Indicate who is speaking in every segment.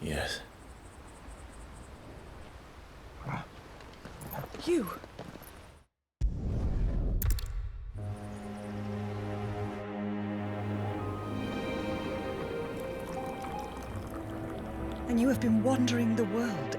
Speaker 1: Yes.
Speaker 2: You! And you have been wandering the world.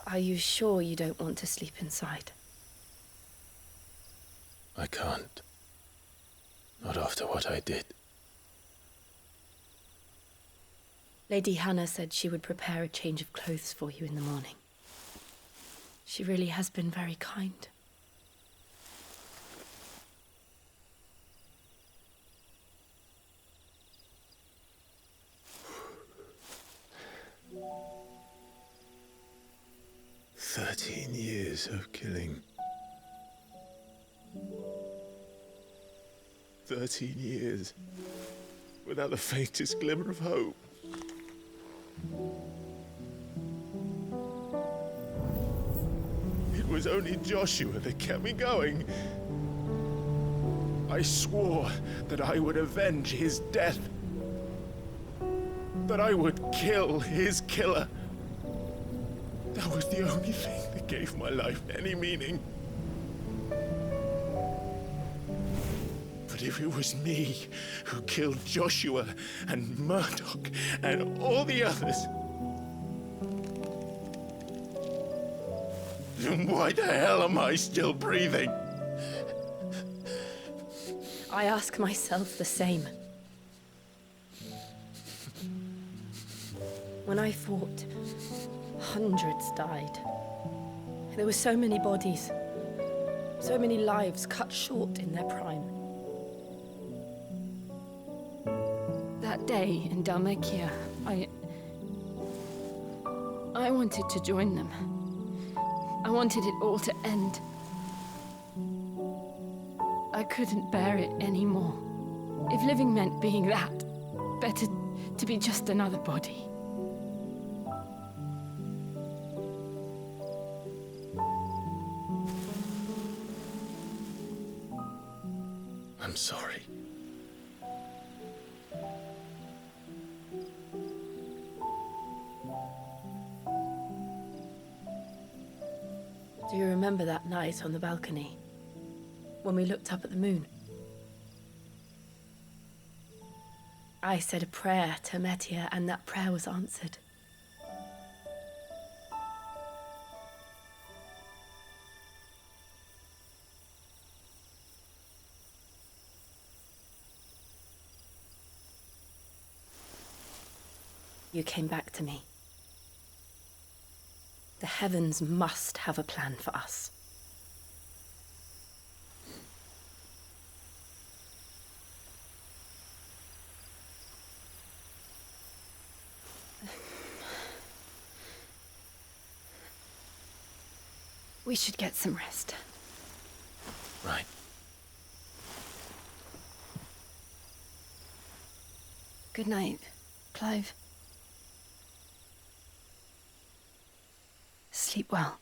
Speaker 3: Are you sure you don't want to sleep inside?
Speaker 1: I can't. Not after what I did.
Speaker 3: Lady Hannah said she would prepare a change of clothes for you in the morning. She really has been very kind.
Speaker 1: Years of killing. 13 years without the faintest glimmer of hope. It was only Joshua that kept me going. I swore that I would avenge his death. That I would kill his killer. That was the only thing that gave my life any meaning. But if it was me who killed Joshua and Murdoch and all the others, then why the hell am I still breathing?
Speaker 3: I ask myself the same. When I fought, hundreds died. There were so many bodies, so many lives cut short in their prime. That day in Dalmekia, I wanted to join them. I wanted it all to end. I couldn't bear it anymore. If living meant being that, better to be just another body.
Speaker 1: I'm sorry.
Speaker 3: Do you remember that night on the balcony, when we looked up at the moon? I said a prayer to Metia, and that prayer was answered. You came back to me. The heavens must have a plan for us. We should get some rest.
Speaker 1: Right.
Speaker 3: Good night, Clive. Sleep well.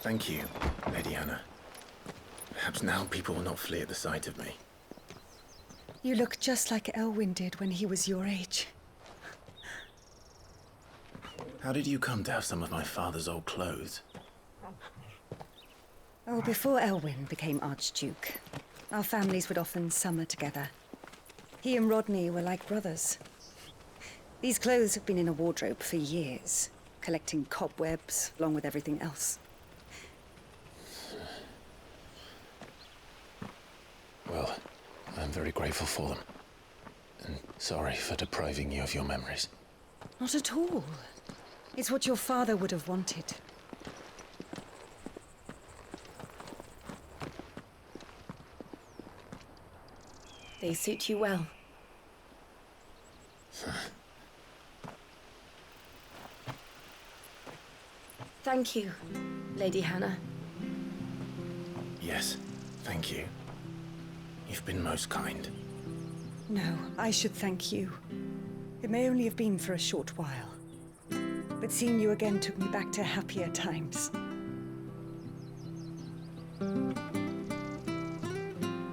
Speaker 1: Thank you, Lady Hannah. Perhaps now people will not flee at the sight of me.
Speaker 2: You look just like Elwyn did when he was your age.
Speaker 1: How did you come to have some of my father's old clothes?
Speaker 2: Oh, before Elwyn became Archduke, our families would often summer together. He and Rodney were like brothers. These clothes have been in a wardrobe for years, collecting cobwebs along with everything else.
Speaker 1: Well, I'm very grateful for them. And sorry for depriving you of your memories.
Speaker 2: Not at all. It's what your father would have wanted.
Speaker 3: They suit you well. Thank you, Lady Hannah.
Speaker 1: Yes, thank you. You've been most kind.
Speaker 2: No, I should thank you. It may only have been for a short while, but seeing you again took me back to happier times.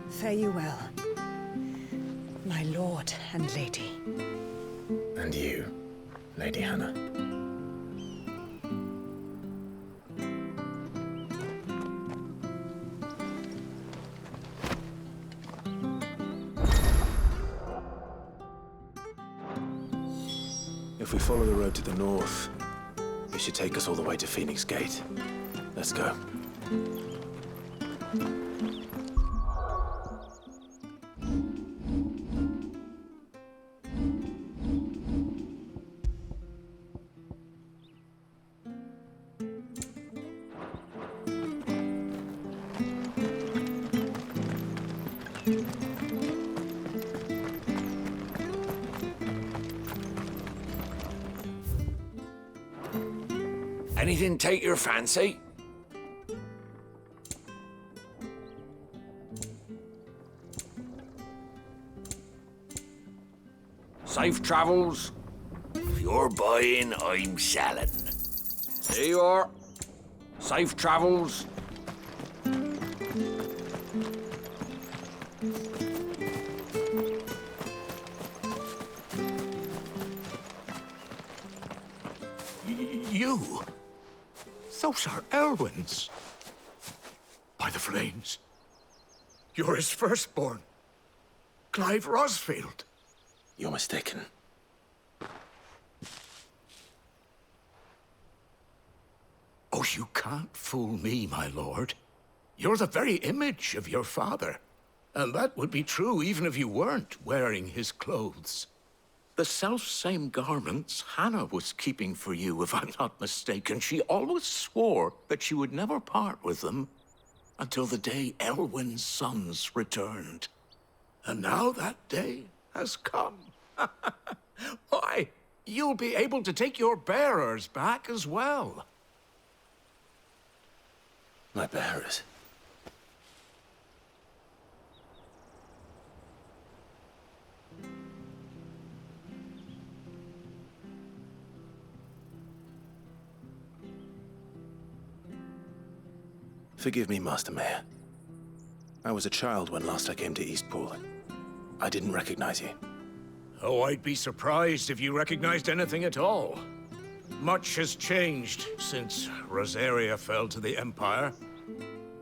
Speaker 2: Fare you well, my lord and lady.
Speaker 1: And you, Lady Hannah. If we follow the road to the north, it should take us all the way to Phoenix Gate. Let's go.
Speaker 4: Anything take your fancy? Safe travels. If you're buying, I'm selling. There you are. Safe travels.
Speaker 1: You? Those are Elwyn's. By the flames. You're his firstborn. Clive Rosfield. You're mistaken. Oh, you can't fool me, my lord. You're the very image of your father. And that would be true even if you weren't wearing his clothes. The self-same garments Hannah was keeping for you, if I'm not mistaken. She always swore that she would never part with them until the day Elwyn's sons returned. And now that day has come. Why, you'll be able to take your bearers back as well. My bearers? Forgive me, Master Mayor. I was a child when last I came to Eastpool. I didn't recognize you.
Speaker 5: Oh, I'd be surprised if you recognized anything at all. Much has changed since Rosaria fell to the Empire.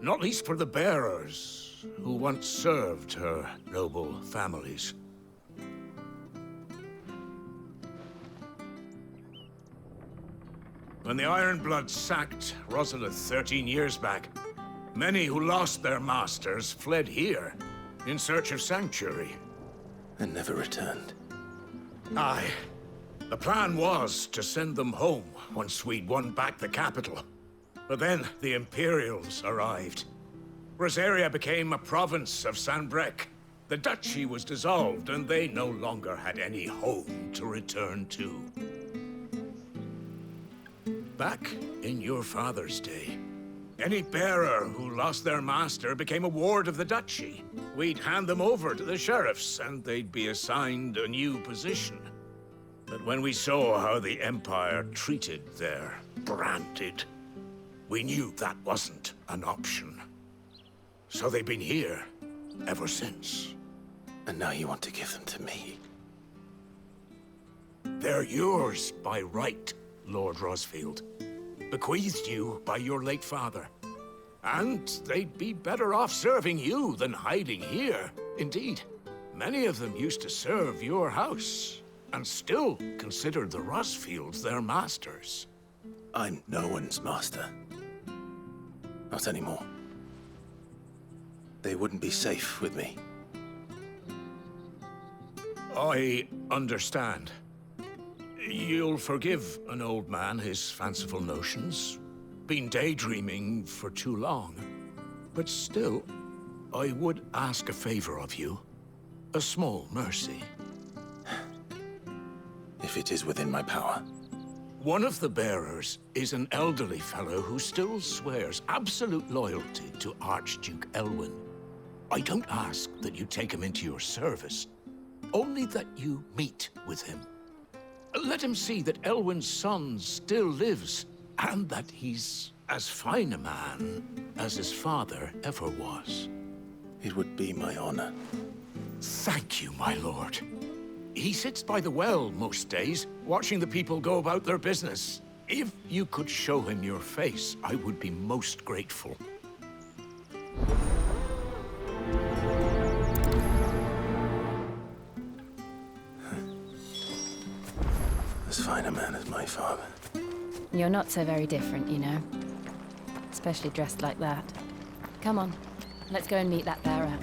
Speaker 5: Not least for the bearers, who once served her noble families. When the Ironbloods sacked Rosalith 13 years back, many who lost their masters fled here in search of sanctuary.
Speaker 1: And never returned.
Speaker 5: Aye. The plan was to send them home once we'd won back the capital. But then the Imperials arrived. Rosaria became a province of Sanbreque. The duchy was dissolved, and they no longer had any home to return to. Back in your father's day, any bearer who lost their master became a ward of the duchy. We'd hand them over to the sheriffs, and they'd be assigned a new position. But when we saw how the Empire treated their branded
Speaker 1: we knew that wasn't an option. So they've been here ever since.
Speaker 6: And now you want to give them to me?
Speaker 1: They're yours by right, Lord Rosfield. Bequeathed you by your late father. And they'd be better off serving you than hiding here. Indeed, many of them used to serve your house, and still consider the Rosfields their masters.
Speaker 6: I'm no one's master. Not anymore. They wouldn't be safe with me.
Speaker 1: I understand. You'll forgive an old man his fanciful notions. Been daydreaming for too long. But still, I would ask a favor of you. A small mercy.
Speaker 6: If it is within my power.
Speaker 1: One of the bearers is an elderly fellow who still swears absolute loyalty to Archduke Elwyn. I don't ask that you take him into your service, only that you meet with him. Let him see that Elwyn's son still lives, and that he's as fine a man as his father ever was.
Speaker 6: It would be my honor.
Speaker 1: Thank you, my lord. He sits by the well most days, watching the people go about their business. If you could show him your face, I would be most grateful.
Speaker 6: As fine a man as my father.
Speaker 3: You're not so very different, you know. Especially dressed like that. Come on, let's go and meet that bearer.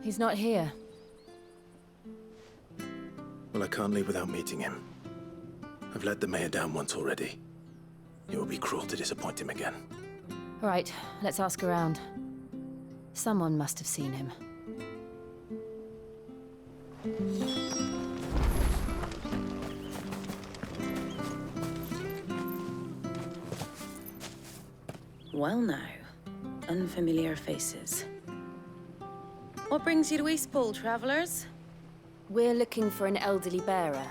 Speaker 3: He's not here.
Speaker 6: Well, I can't leave without meeting him. I've let the mayor down once already. It would be cruel to disappoint him again.
Speaker 3: All right, let's ask around. Someone must have seen him.
Speaker 7: Well now, unfamiliar faces. What brings you to Eastpool, travelers?
Speaker 3: We're looking for an elderly bearer.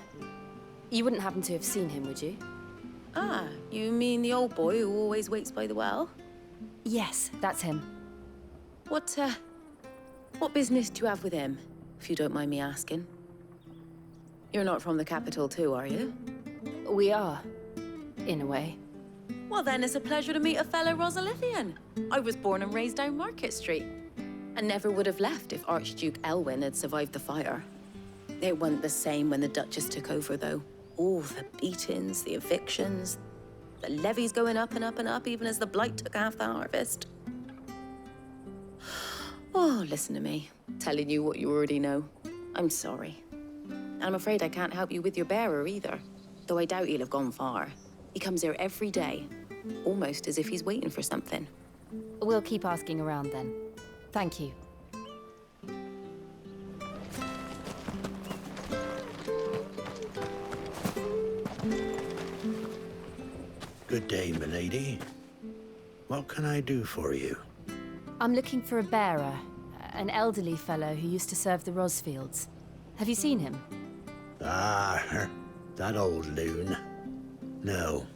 Speaker 3: You wouldn't happen to have seen him, would you?
Speaker 7: Ah, you mean the old boy who always waits by the well?
Speaker 3: Yes, that's him.
Speaker 7: What business do you have with him, if you don't mind me asking? You're not from the capital too, are you?
Speaker 3: We are, in a way.
Speaker 7: Well then, it's a pleasure to meet a fellow Rosalithian. I was born and raised down Market Street. And never would have left if Archduke Elwyn had survived the fire. It wasn't the same when the Duchess took over, though. All the beatings, the evictions, the levies going up and up and up, even as the blight took half the harvest. Oh, listen to me, telling you what you already know. I'm sorry. And I'm afraid I can't help you with your bearer either, though I doubt he'll have gone far. He comes here every day, almost as if he's waiting for something.
Speaker 3: We'll keep asking around then. Thank you.
Speaker 8: Good day, milady. What can I do for you?
Speaker 3: I'm looking for a bearer, an elderly fellow who used to serve the Rosfields. Have you seen him?
Speaker 8: Ah, that old loon. No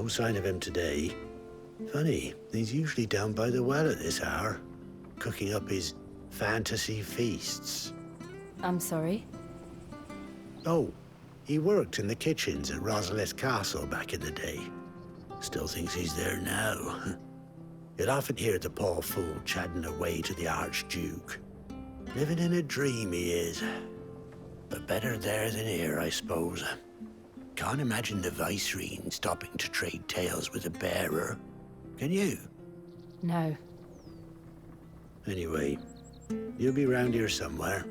Speaker 8: sign of him today. Funny, he's usually down by the well at this hour, cooking up his fantasy feasts.
Speaker 3: I'm sorry?
Speaker 8: Oh, he worked in the kitchens at Rosalith Castle back in the day. Still thinks he's there now. You'd often hear the poor fool chatting away to the Archduke. Living in a dream he is. But better there than here, I suppose. Can't imagine the Viceroy stopping to trade tales with a bearer. Can you?
Speaker 3: No.
Speaker 8: Anyway, you'll be round here somewhere.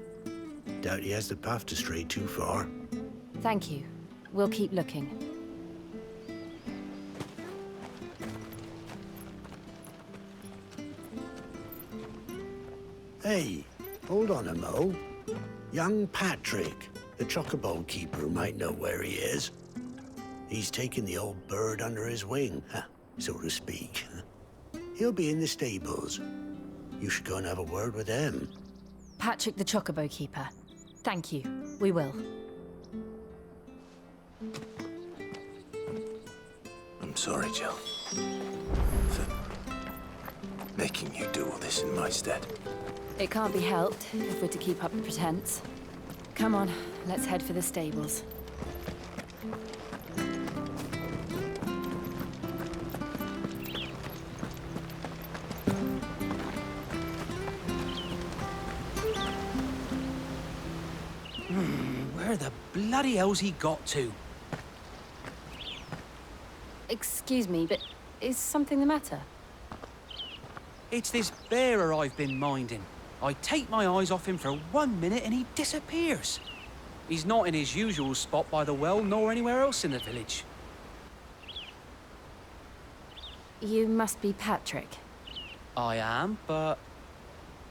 Speaker 8: Doubt he has the path to stray too far.
Speaker 3: Thank you. We'll keep looking.
Speaker 8: Hey, hold on a mo. Young Patrick, the chocobo keeper, might know where he is. He's taken the old bird under his wing, so to speak. He'll be in the stables. You should go and have a word with them.
Speaker 9: Patrick the Chocobo Keeper. Thank you. We will.
Speaker 6: I'm sorry, Jill. For making you do all this in my stead.
Speaker 9: It can't be helped if we're to keep up the pretense. Come on, let's head for the stables.
Speaker 10: Where the bloody hell's he got to?
Speaker 9: Excuse me, but is something the matter?
Speaker 10: It's this bearer I've been minding. I take my eyes off him for 1 minute and he disappears. He's not in his usual spot by the well, nor anywhere else in the village.
Speaker 9: You must be Patrick.
Speaker 10: I am, but...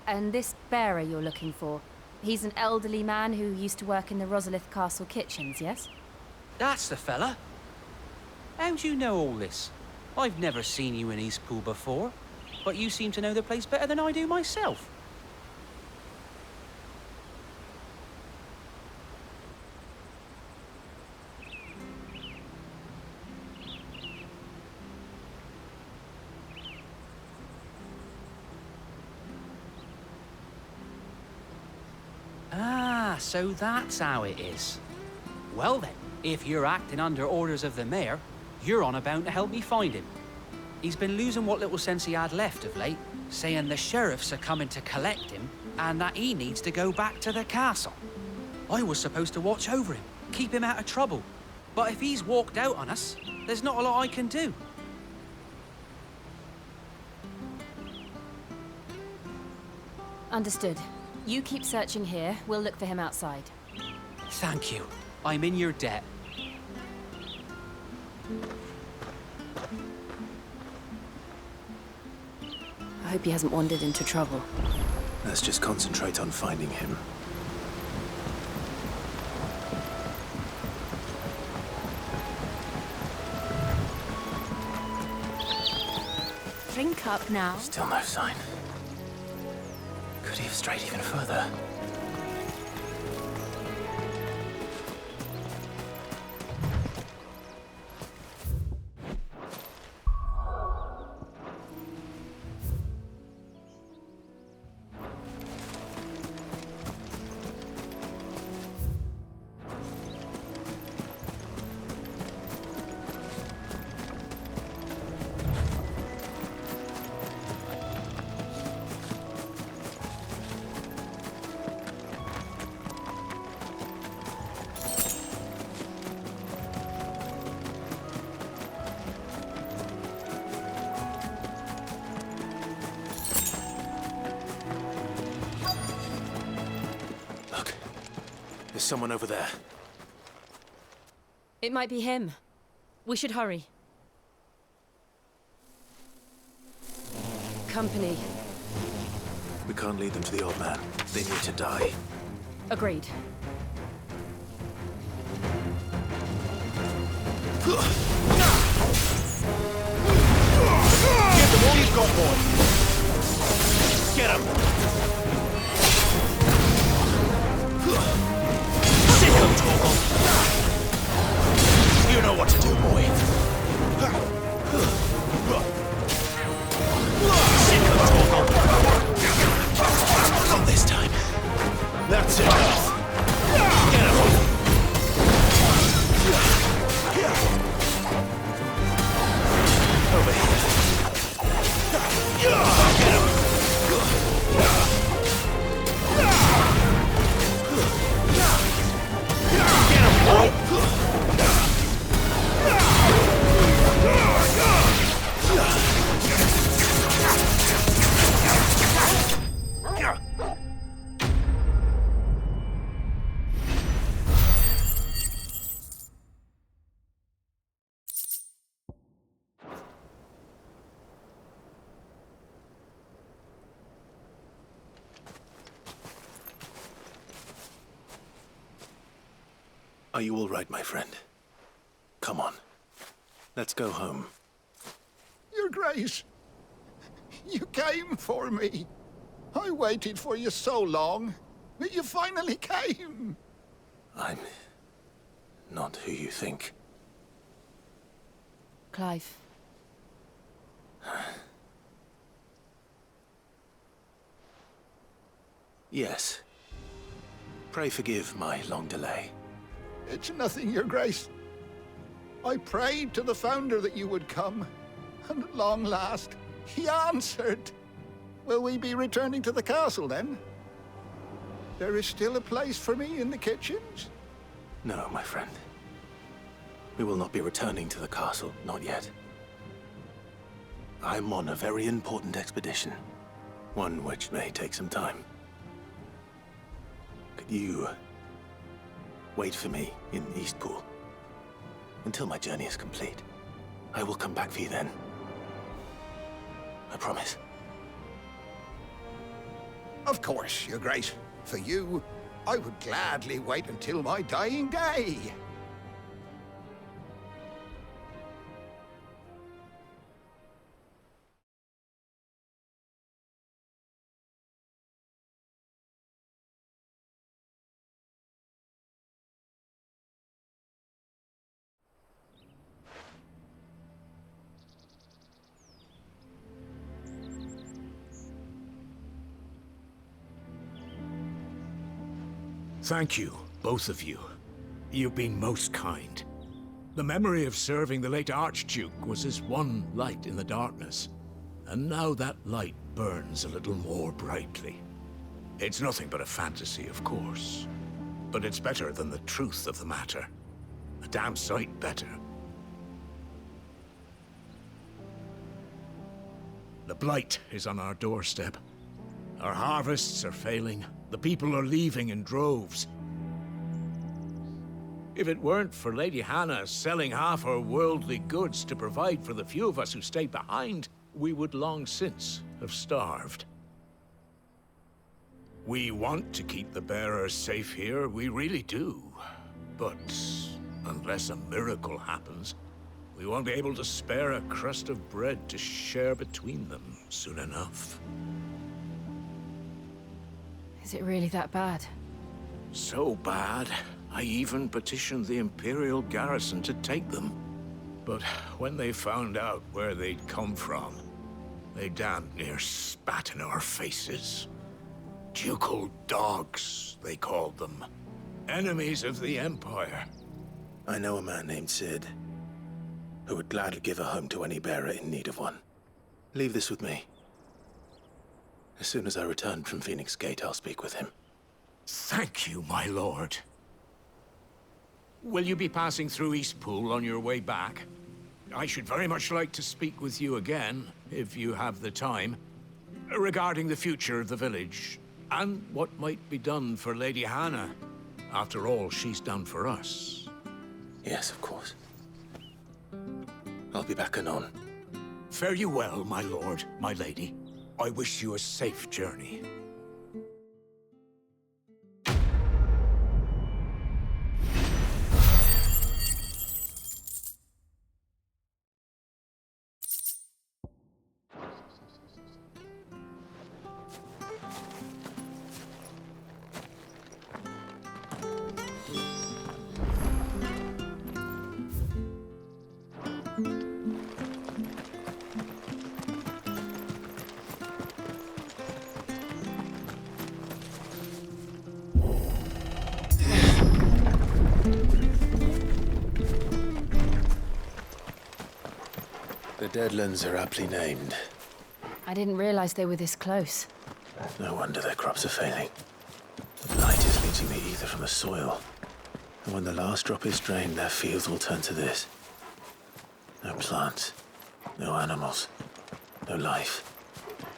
Speaker 9: And this bearer you're looking for, he's an elderly man who used to work in the Rosalith Castle kitchens, yes?
Speaker 10: That's the fella. How do you know all this? I've never seen you in Eastpool before, but you seem to know the place better than I do myself. Ah, so that's how it is. Well then, if you're acting under orders of the mayor, you're on about to help me find him. He's been losing what little sense he had left of late, saying the sheriffs are coming to collect him and that he needs to go back to the castle. I was supposed to watch over him, keep him out of trouble. But if he's walked out on us, there's not a lot I can do.
Speaker 9: Understood. You keep searching here, we'll look for him outside.
Speaker 10: Thank you. I'm in your debt.
Speaker 9: I hope he hasn't wandered into trouble.
Speaker 6: Let's just concentrate on finding him.
Speaker 9: Drink up now.
Speaker 6: Still no sign. Could he have strayed even further? There's someone over there.
Speaker 9: It might be him. We should hurry. Company.
Speaker 6: We can't lead them to the old man. They need to die.
Speaker 9: Agreed.
Speaker 6: Give them all you've got, boy! Get him! Sick him, Torgal! You know what to do, boy. Sick him, Torgal! Not this time. That's it. Get him! Over here. Get him! Get him, boy! Are you all right, my friend? Come on. Let's go home.
Speaker 1: Your Grace,
Speaker 11: You came for me. I waited for you so long, but you finally came.
Speaker 6: I'm not who you think.
Speaker 9: Clive.
Speaker 6: Yes. Pray forgive my long delay.
Speaker 11: It's nothing, Your Grace. I prayed to the Founder that you would come, and at long last, he answered. Will we be returning to the castle, then? There is still a place for me in the kitchens?
Speaker 6: No, my friend. We will not be returning to the castle, not yet. I'm on a very important expedition, one which may take some time. Could you wait for me in Eastpool until my journey is complete? I will come back for you then. I promise.
Speaker 11: Of course, Your Grace. For you, I would gladly wait until my dying day.
Speaker 5: Thank you, both of you. You've been most kind. The memory of serving the late Archduke was as one light in the darkness, and now that light burns a little more brightly. It's nothing but a fantasy, of course, but it's better than the truth of the matter. A damn sight better. The blight is on our doorstep. Our harvests are failing. The people are leaving in droves. If it weren't for Lady Hannah selling half her worldly goods to provide for the few of us who stay behind, we would long since have starved. We want to keep the bearers safe here, we really do. But unless a miracle happens, we won't be able to spare a crust of bread to share between them soon enough.
Speaker 9: Is it really that bad?
Speaker 5: So bad, I even petitioned the Imperial garrison to take them. But when they found out where they'd come from, they damn near spat in our faces. Ducal dogs, they called them. Enemies of the Empire.
Speaker 6: I know a man named Sid, who would gladly give a home to any bearer in need of one. Leave this with me. As soon as I return from Phoenix Gate, I'll speak with him.
Speaker 5: Thank you, my lord. Will you be passing through Eastpool on your way back? I should very much like to speak with you again, if you have the time, regarding the future of the village, and what might be done for Lady Hannah. After all, she's done for us.
Speaker 6: Yes, of course. I'll be back anon.
Speaker 5: Fare you well, my lord, my lady. I wish you a safe journey.
Speaker 6: The Deadlands are aptly named.
Speaker 9: I didn't realize they were this close.
Speaker 6: No wonder their crops are failing. The blight is leaching the ether from the soil. And when the last drop is drained, their fields will turn to this. No plants, no animals, no life.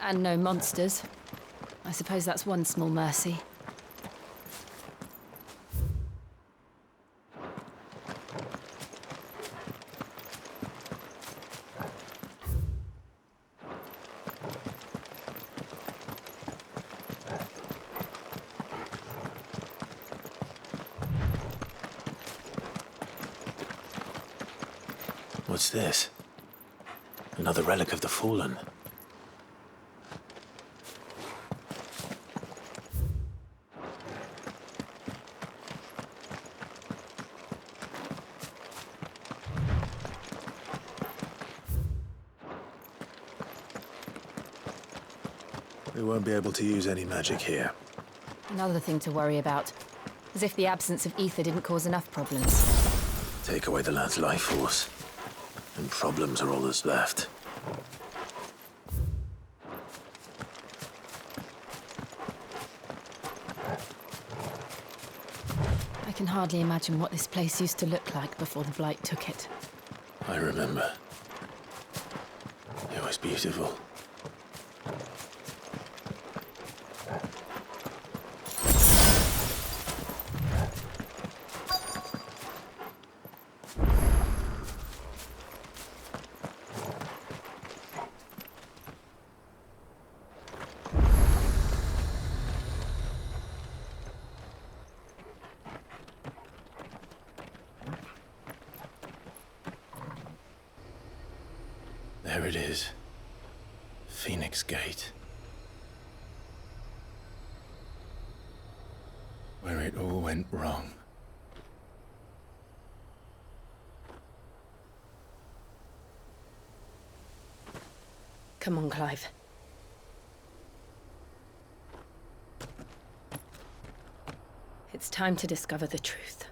Speaker 9: And no monsters. I suppose that's one small mercy.
Speaker 6: What's this? Another relic of the Fallen. We won't be able to use any magic here.
Speaker 9: Another thing to worry about. As if the absence of ether didn't cause enough problems.
Speaker 6: Take away the lad's life force, and problems are all that's left.
Speaker 3: I can hardly imagine what this place used to look like before the Blight took it.
Speaker 6: I remember. It was beautiful. There it is. Phoenix Gate. Where it all went wrong.
Speaker 3: Come on, Clive. It's time to discover the truth.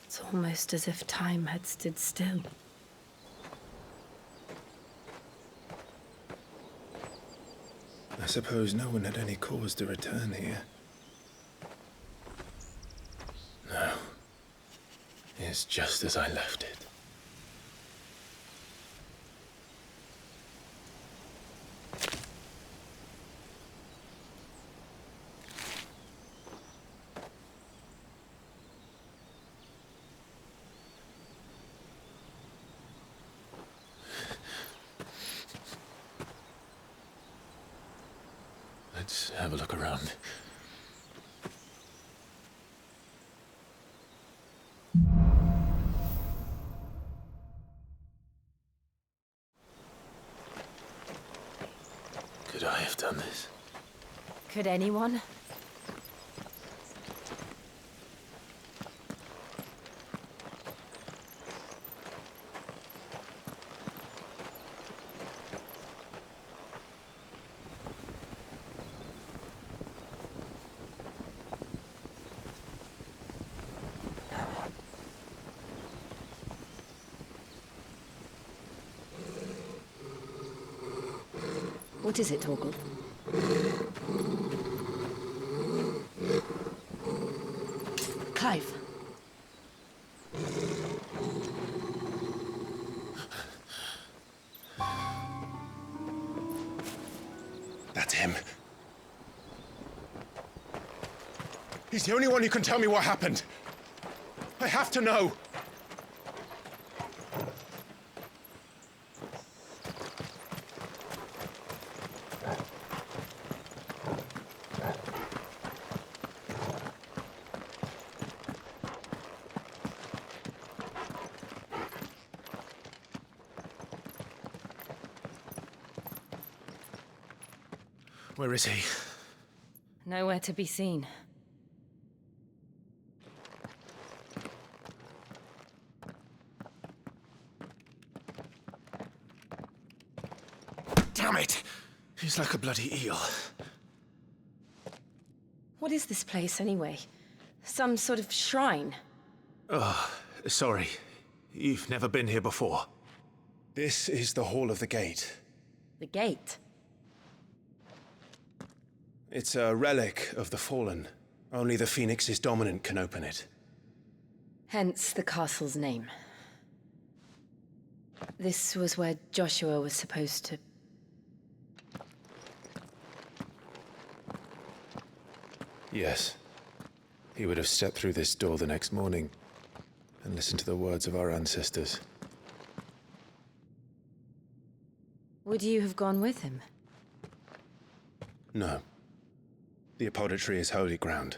Speaker 3: It's almost as if time had stood still.
Speaker 6: I suppose no one had any cause to return here. No. It's just as I left it. Let's have a look around. Could I have done this?
Speaker 9: Could anyone?
Speaker 2: What is it, Torgal?
Speaker 3: Clive.
Speaker 6: That's him. He's the only one who can tell me what happened. I have to know. Where is he?
Speaker 9: Nowhere to be seen.
Speaker 6: Damn it! He's like a bloody eel.
Speaker 3: What is this place, anyway? Some sort of shrine?
Speaker 6: Oh, sorry. You've never been here before. This is the Hall of the Gate.
Speaker 3: The gate?
Speaker 6: It's a relic of the Fallen. Only the Phoenix's dominant can open it.
Speaker 3: Hence the castle's name. This was where Joshua was supposed to...
Speaker 6: Yes. He would have stepped through this door the next morning and listened to the words of our ancestors.
Speaker 3: Would you have gone with him?
Speaker 6: No. The apodatory is holy ground.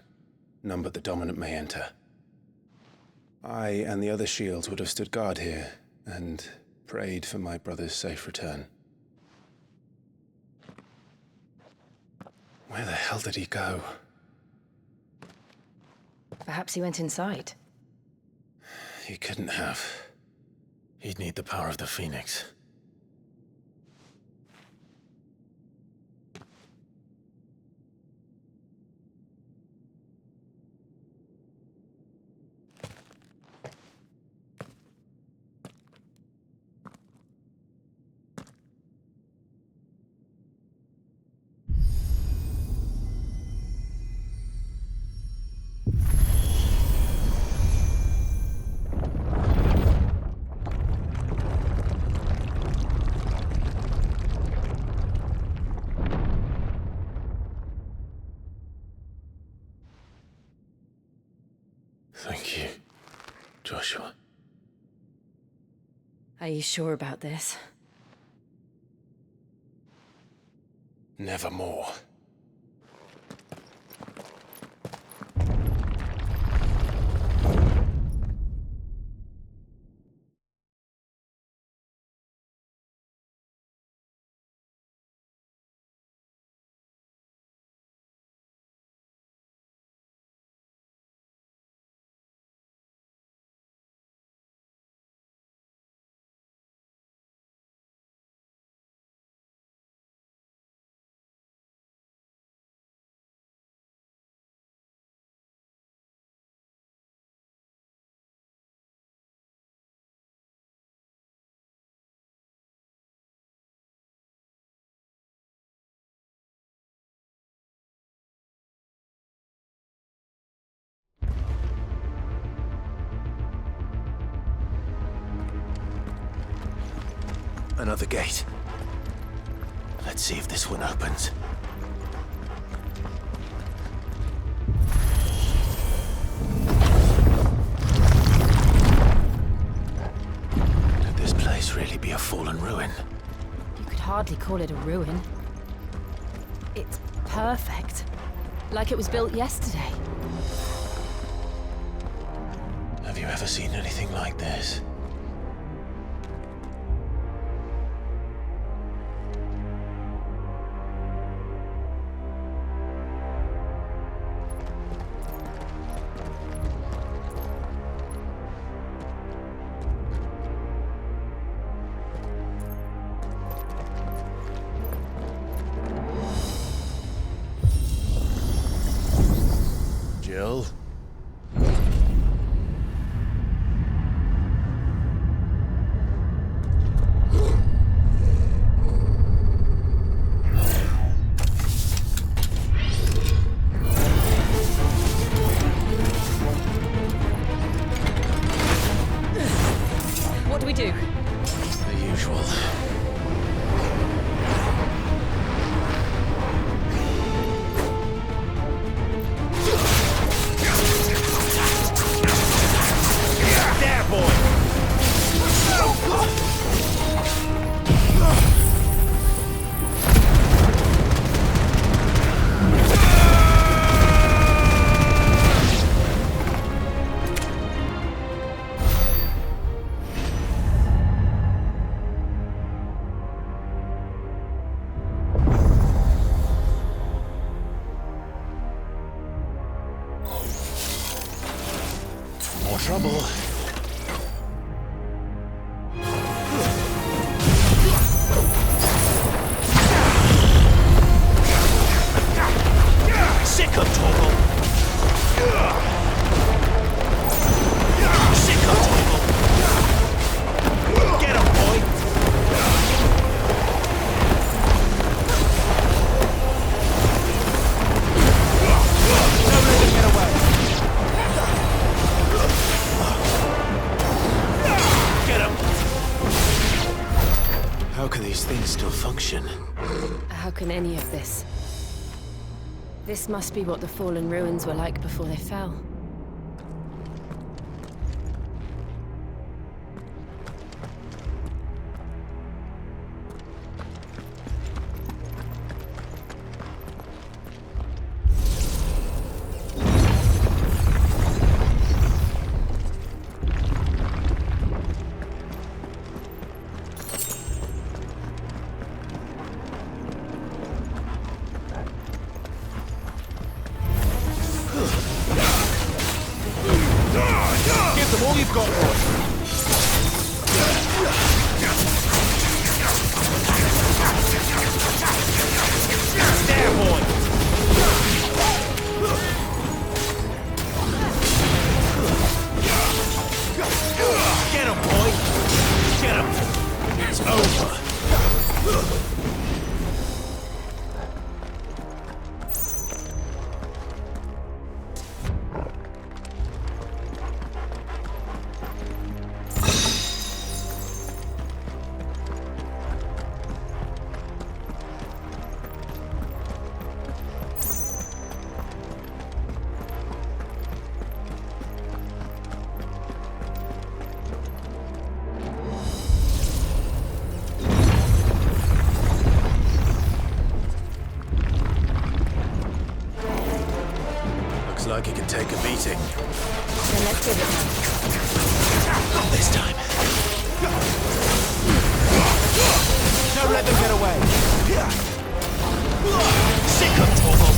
Speaker 6: None but the dominant may enter. I and the other shields would have stood guard here and prayed for my brother's safe return. Where the hell did he go?
Speaker 3: Perhaps he went inside.
Speaker 6: He couldn't have. He'd need the power of the Phoenix. Thank you, Joshua.
Speaker 3: Are you sure about this?
Speaker 6: Nevermore. Another gate. Let's see if this one opens. Could this place really be a fallen ruin?
Speaker 9: You could hardly call it a ruin. It's perfect. Like it was built yesterday.
Speaker 6: Have you ever seen anything like this? Jill?
Speaker 3: What do we do?
Speaker 6: The usual. More trouble.
Speaker 9: How can any of this? This must be what the fallen ruins were like before they fell.
Speaker 6: Like it can take a beating.
Speaker 9: Then let's give it one.
Speaker 6: Not this time.
Speaker 4: Don't let them get away.
Speaker 6: Sick of Torval.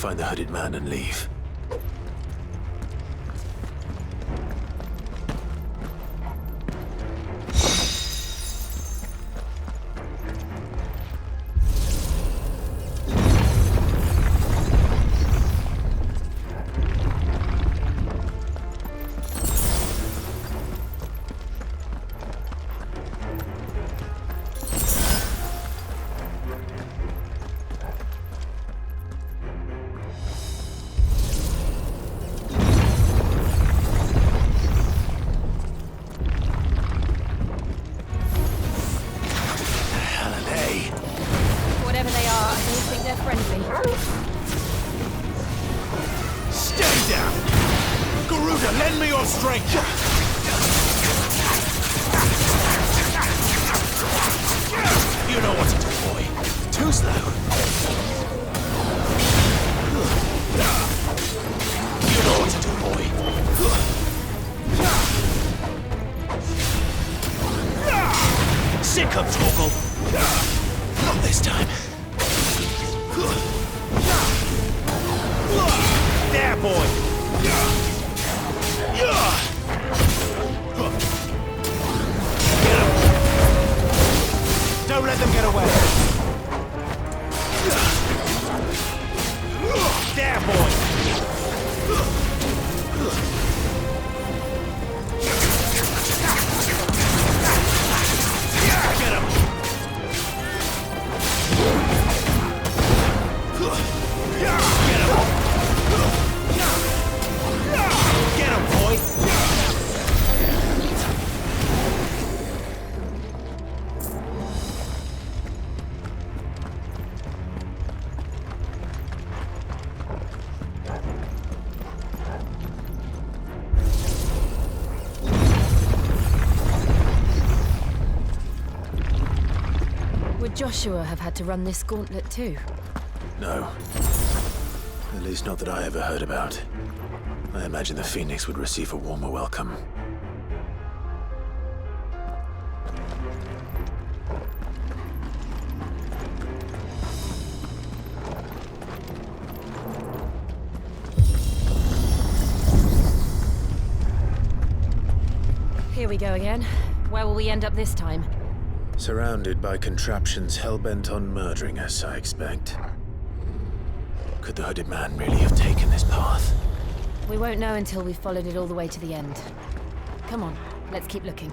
Speaker 6: Find the hooded man and leave.
Speaker 9: Would Joshua have had to run this gauntlet too?
Speaker 6: No. At least not that I ever heard about. I imagine the Phoenix would receive a warmer welcome.
Speaker 9: Here we go again. Where will we end up this time?
Speaker 6: Surrounded by contraptions hell-bent on murdering us, I expect. Could the hooded man really have taken this path?
Speaker 9: We won't know until we've followed it all the way to the end. Come on, let's keep looking.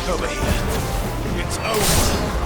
Speaker 6: Over here. It's over.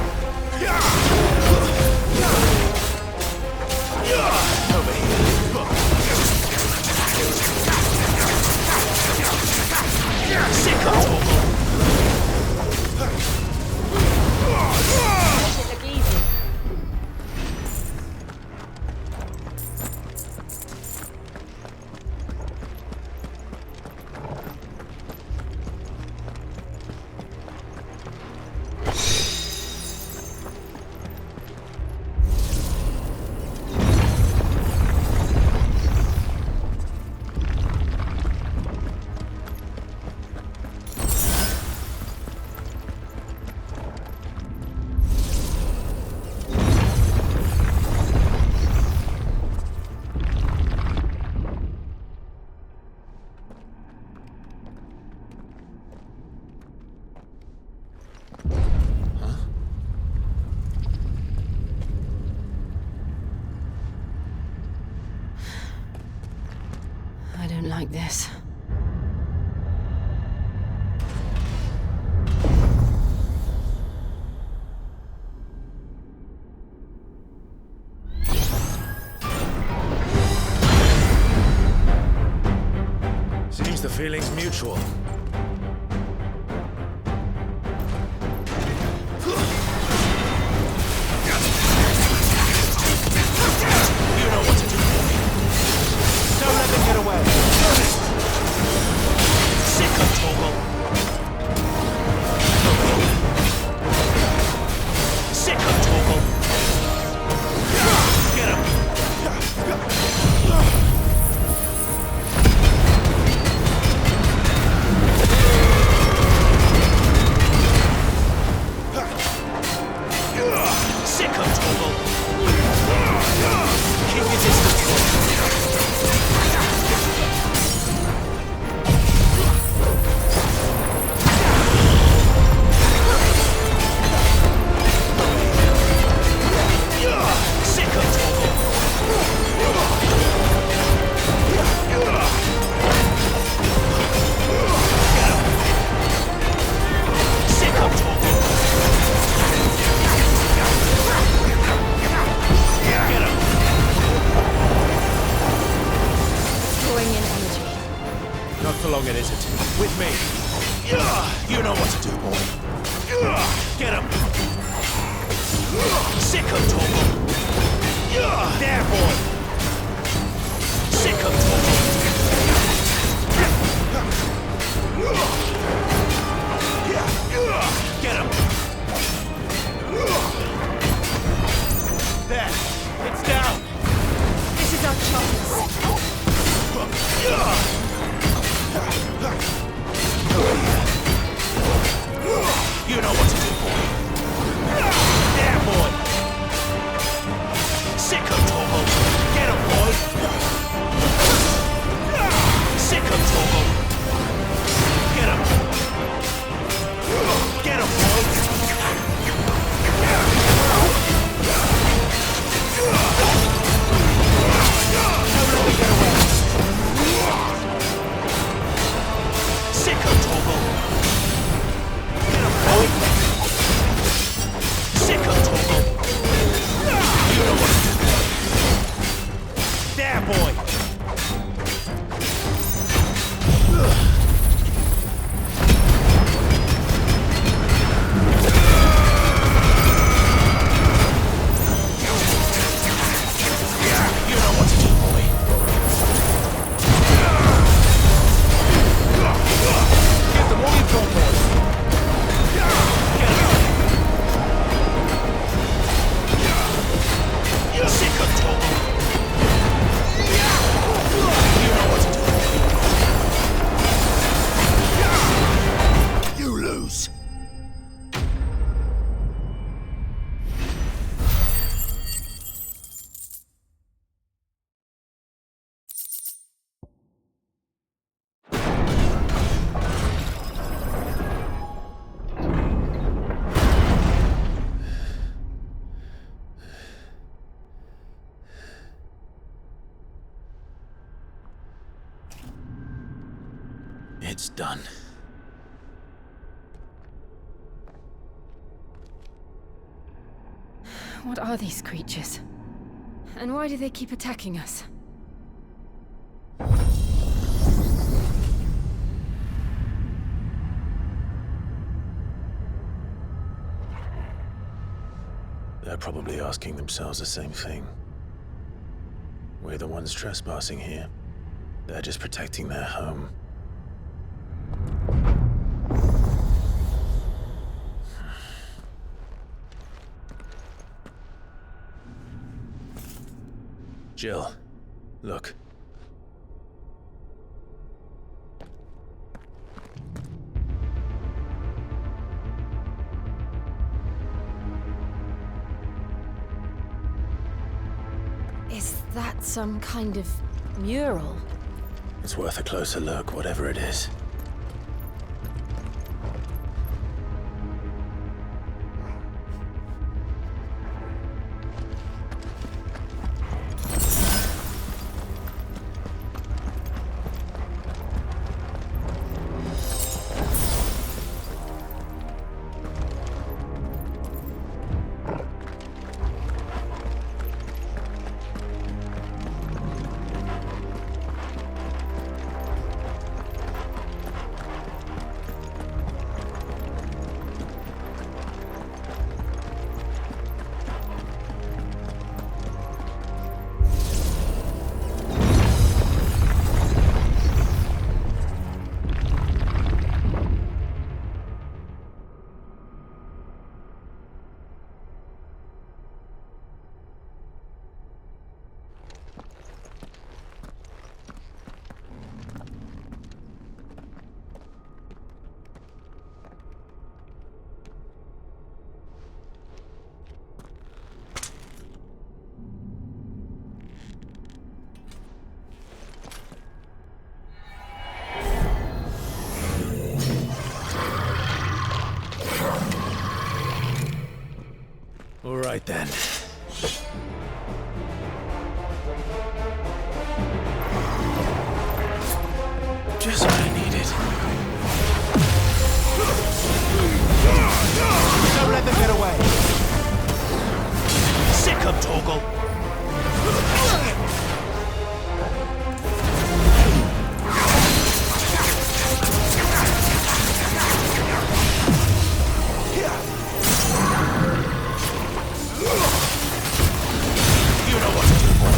Speaker 9: like this.
Speaker 6: Seems the feeling's mutual.
Speaker 4: You know what to do for me. Don't let them get away. Sick of Toggle. Sick of Toggle. Get him. Sick of Toggle. Keep your distance. Sick of Toggle. Sick of Toggle. Get him.
Speaker 9: Drawing in energy.
Speaker 4: Not for long, it isn't. With me. You know what to do, boy. Get him. Sick of Toggle. There, boy. Sick of Toggle. Get him. There. It's down.
Speaker 9: This is our chance.
Speaker 4: You know what to do, boy. There, boy. Sick of Toggle. Get him, boy. Sick of Toggle. Get him. Get him, boy. Don't let me get away. Sick of Toggle. Get him, boy. Sick of Toggle. You know what to do. There, boy. You know what to do, boy. Give them all you've got, boy. Get him. Sick of Toggle. You know what to do. You lose. It's done.
Speaker 9: What are these creatures? And why do they keep attacking us?
Speaker 6: They're probably asking themselves the same thing. We're the ones trespassing here. They're just protecting their home. Jill, look.
Speaker 9: Is that some kind of mural?
Speaker 6: It's worth a closer look, whatever it is. Just what I needed.
Speaker 4: Don't let them get away. Sick 'em, Torgal. You know what to do, boy.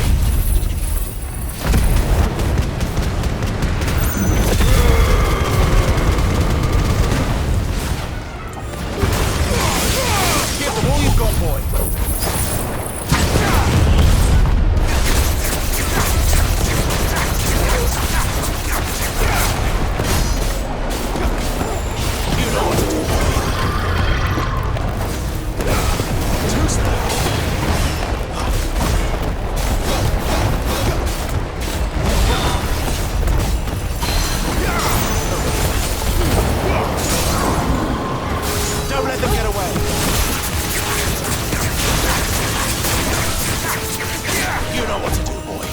Speaker 4: Give them all you've got, boy. You know what to do, boy. Too slow. Don't let them get away. You know what to do, boy.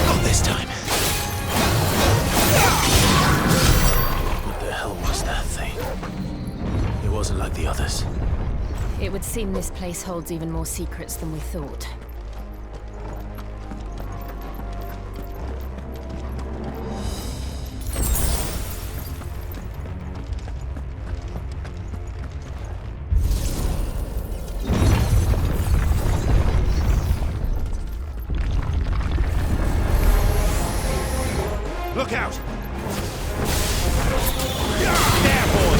Speaker 4: Not this time.
Speaker 6: What the hell was that thing? It wasn't like the others.
Speaker 9: It would seem this place holds even more secrets than we thought.
Speaker 4: Look out! There, boy!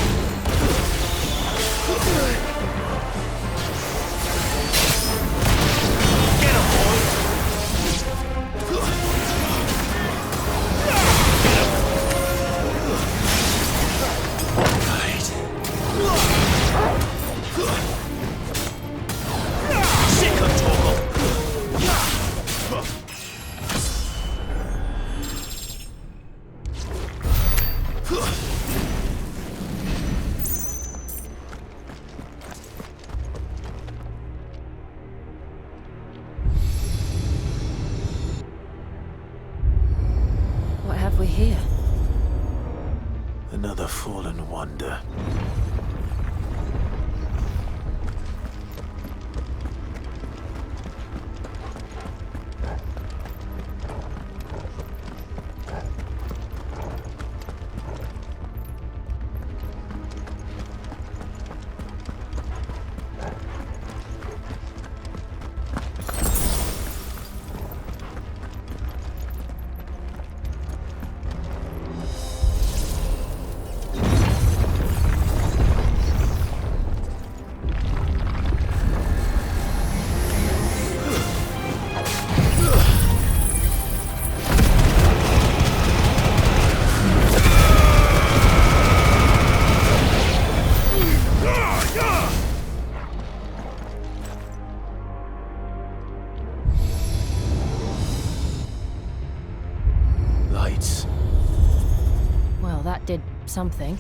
Speaker 4: Get him, boy! Right. Sick of Torgal!
Speaker 9: What have we here?
Speaker 6: Another fallen wonder. Lights.
Speaker 9: Well, that did something.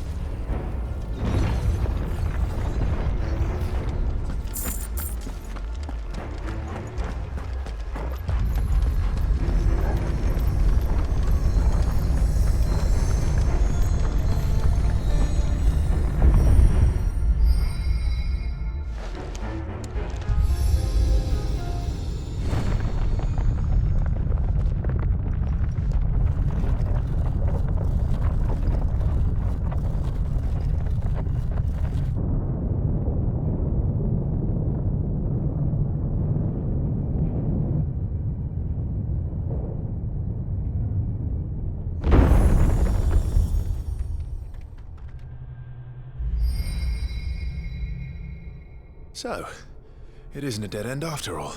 Speaker 4: So, it isn't a dead end after all.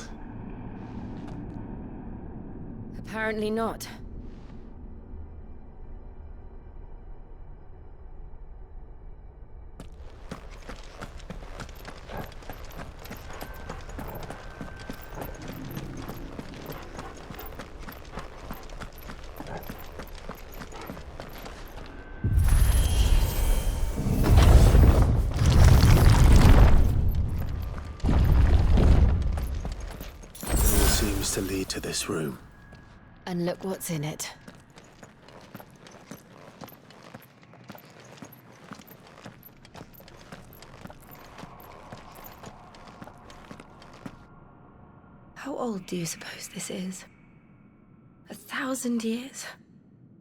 Speaker 9: Apparently not.
Speaker 6: to this room.
Speaker 9: And look what's in it.
Speaker 3: How old do you suppose this is? 1,000 years?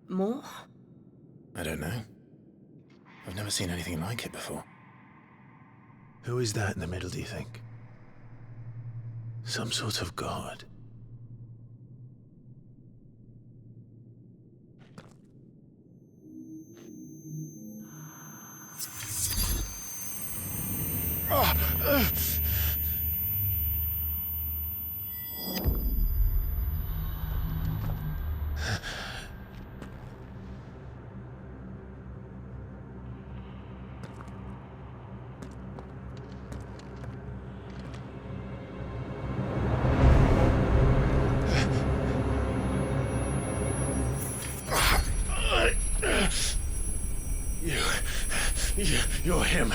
Speaker 3: More?
Speaker 6: I don't know. I've never seen anything like it before. Who is that in the middle, do you think? Some sort of god?
Speaker 5: You're him.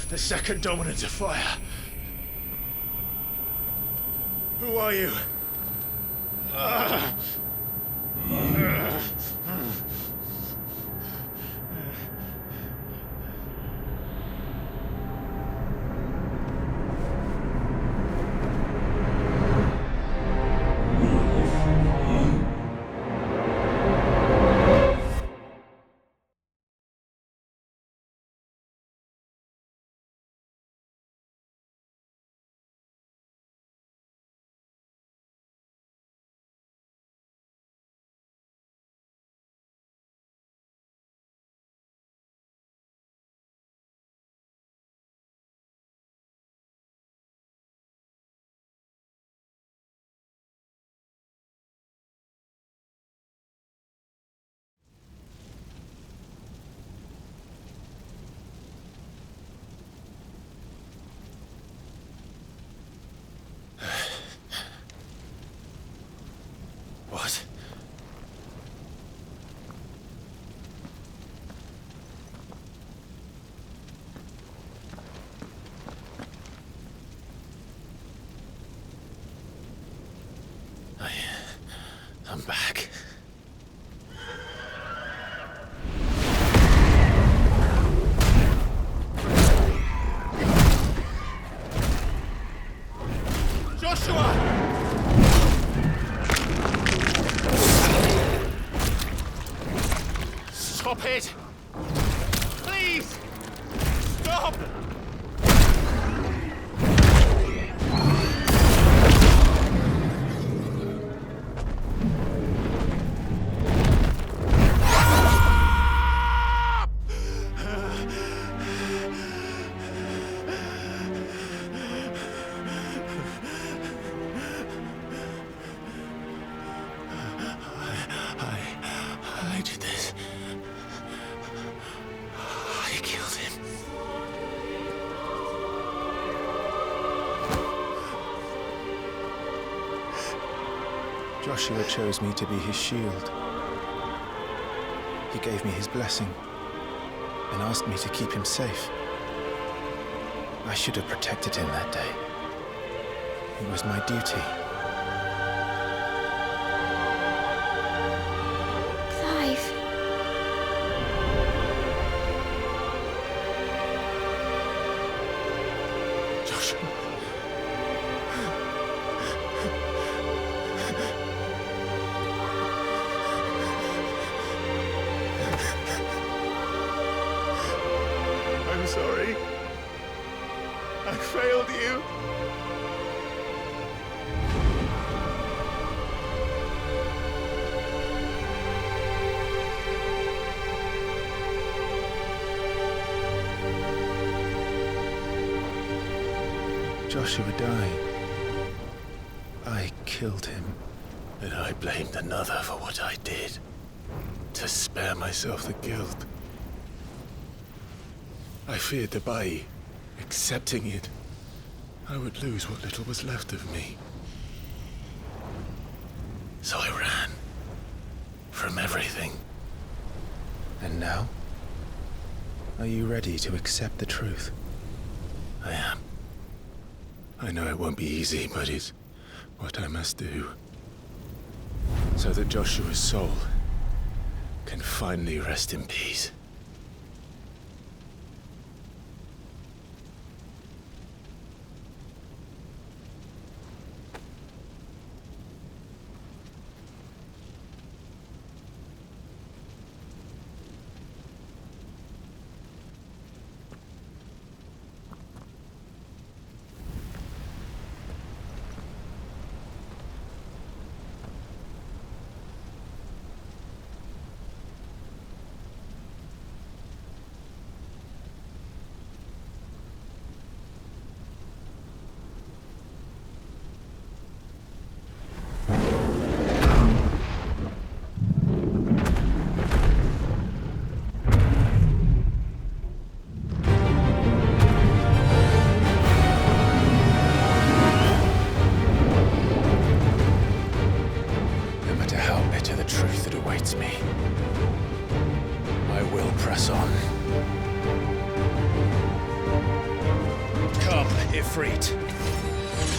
Speaker 5: The second dominant of fire. Who are you? What? I'm back. Joshua! Stop it! Please! Stop! I did this. I killed him.
Speaker 6: Joshua chose me to be his shield. He gave me his blessing and asked me to keep him safe. I should have protected him that day. It was my duty.
Speaker 3: Clive.
Speaker 6: Joshua.
Speaker 5: I'm sorry. I failed you.
Speaker 6: Joshua died. I killed him.
Speaker 5: And I blamed another for what I did. To spare myself the guilt. I feared that by accepting it, I would lose what little was left of me. So I ran. From everything.
Speaker 6: And now? Are you ready to accept the truth?
Speaker 5: I am. I know it won't be easy, but it's
Speaker 6: what I must do, so that Joshua's soul can finally rest in peace.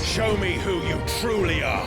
Speaker 4: Show me who you truly are.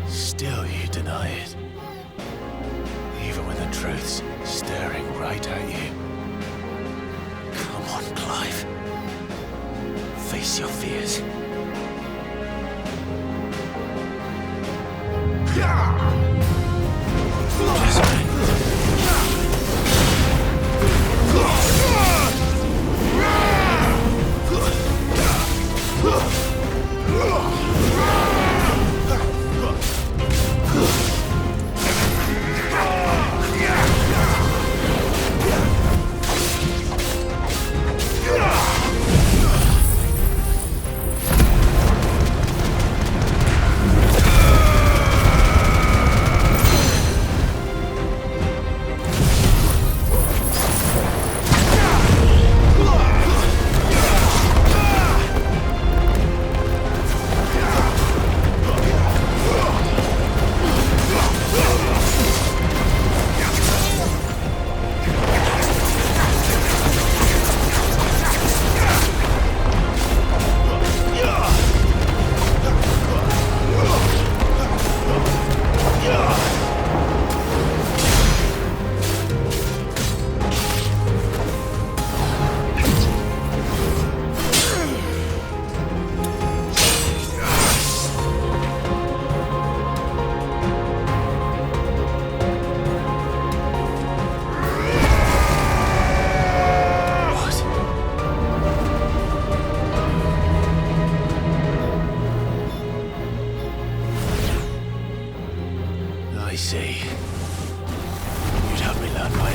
Speaker 6: Still you deny it. Even when the truth's staring right at you. Come on, Clive. Face your fears.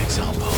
Speaker 6: example.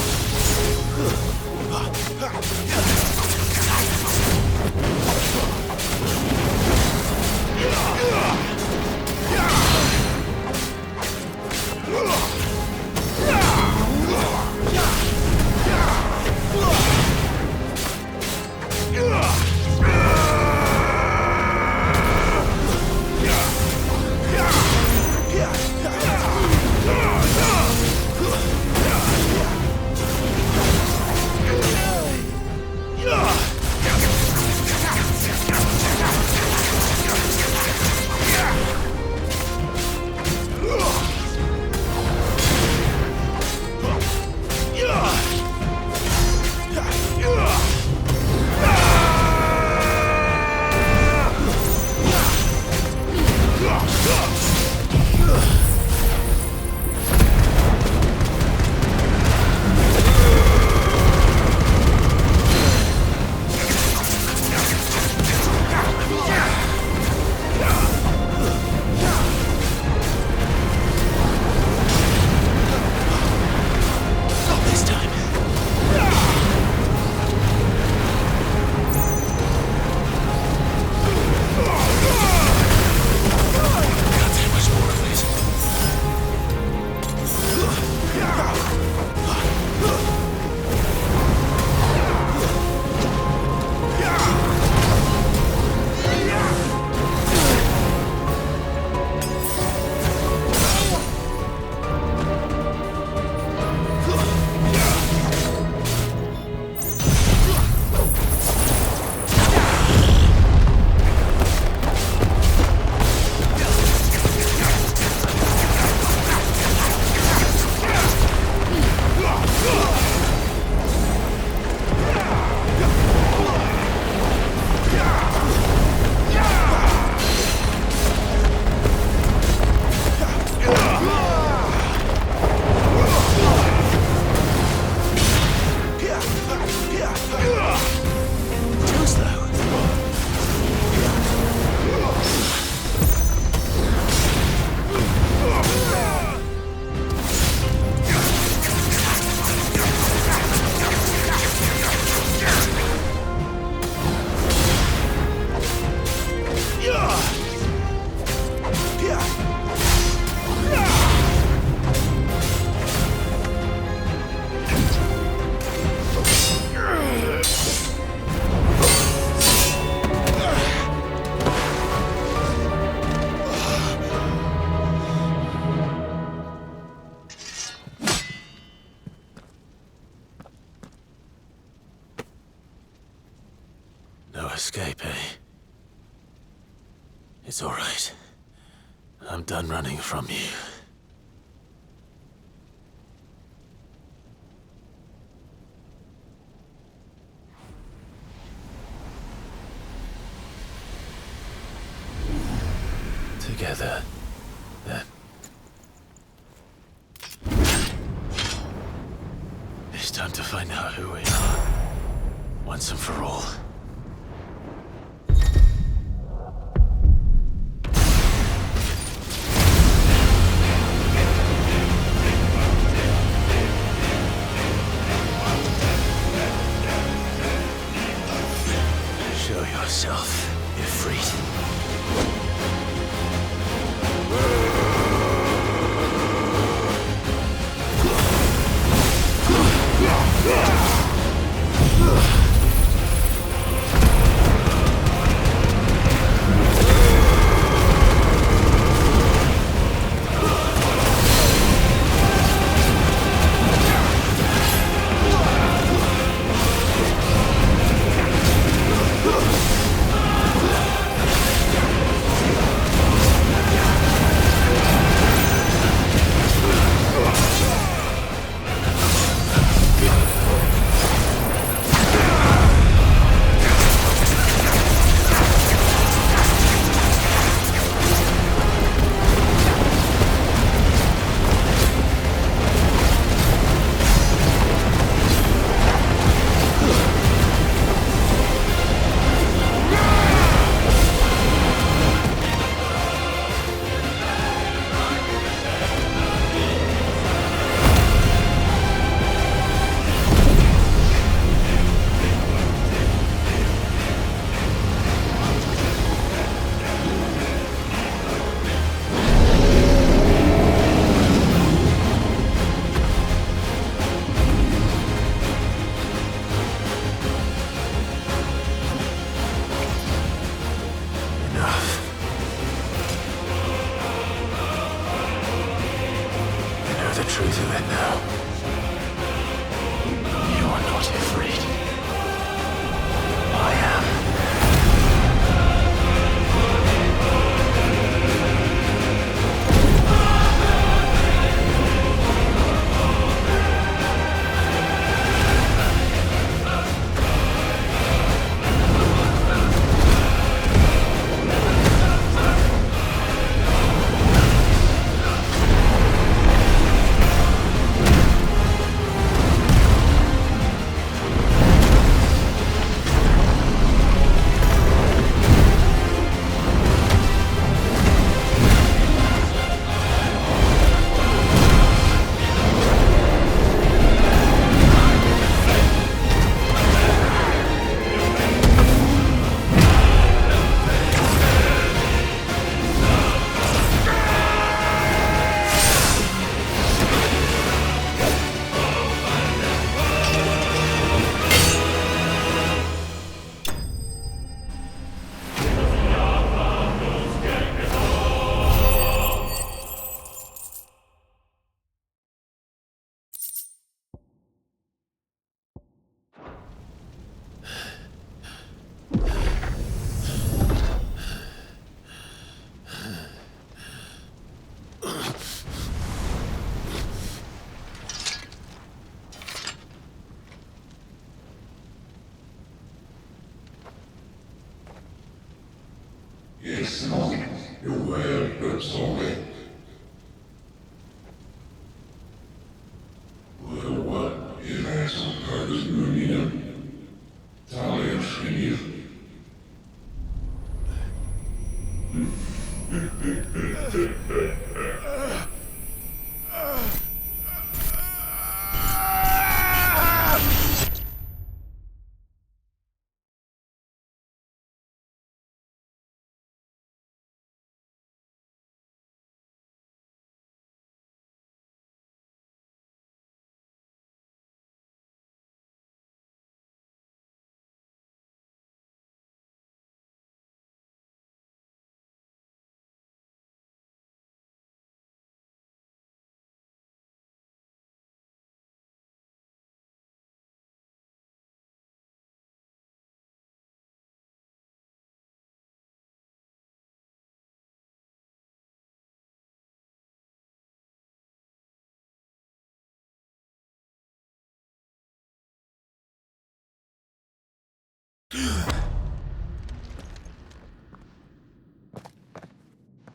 Speaker 6: Escape, eh? It's all right. I'm done running from you. Together, then. It's time to find out who we are, once and for all. Show yourself, Ifrit. the truth of it now. You're not Ifrit. I am.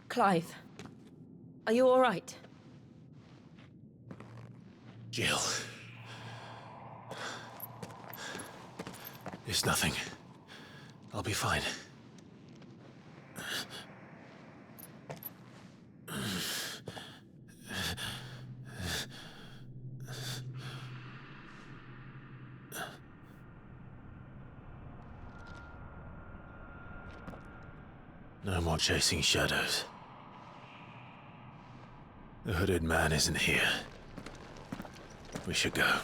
Speaker 3: Clive, are you all right?
Speaker 6: Jill. It's nothing. I'll be fine. No more chasing shadows. The hooded man isn't here. We should go.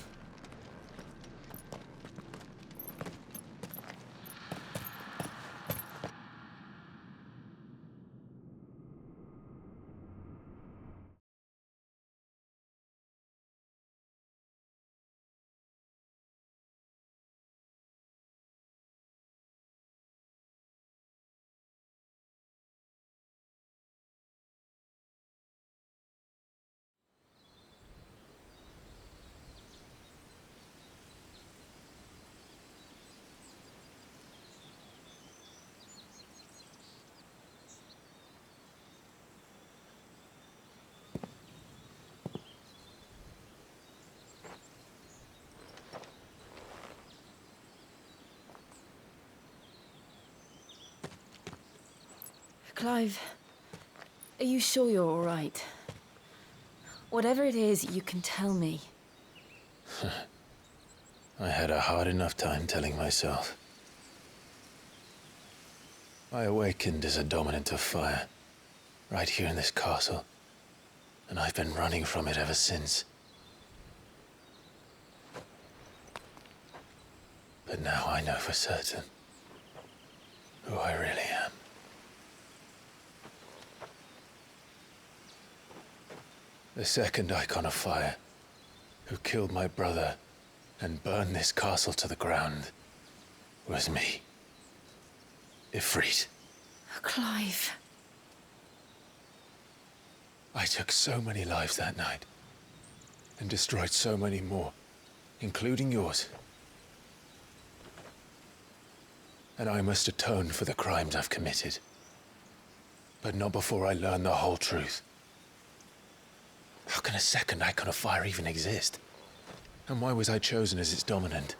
Speaker 3: Clive, are you sure you're all right? Whatever it is, you can tell me.
Speaker 6: I had a hard enough time telling myself. I awakened as a dominant of fire, right here in this castle, and I've been running from it ever since. But now I know for certain who I really am. The second icon of fire, who killed my brother and burned this castle to the ground, was me. Ifrit.
Speaker 9: Clive.
Speaker 6: I took so many lives that night, and destroyed so many more, including yours. And I must atone for the crimes I've committed. But not before I learn the whole truth. How can a second icon of fire even exist? And why was I chosen as its dominant?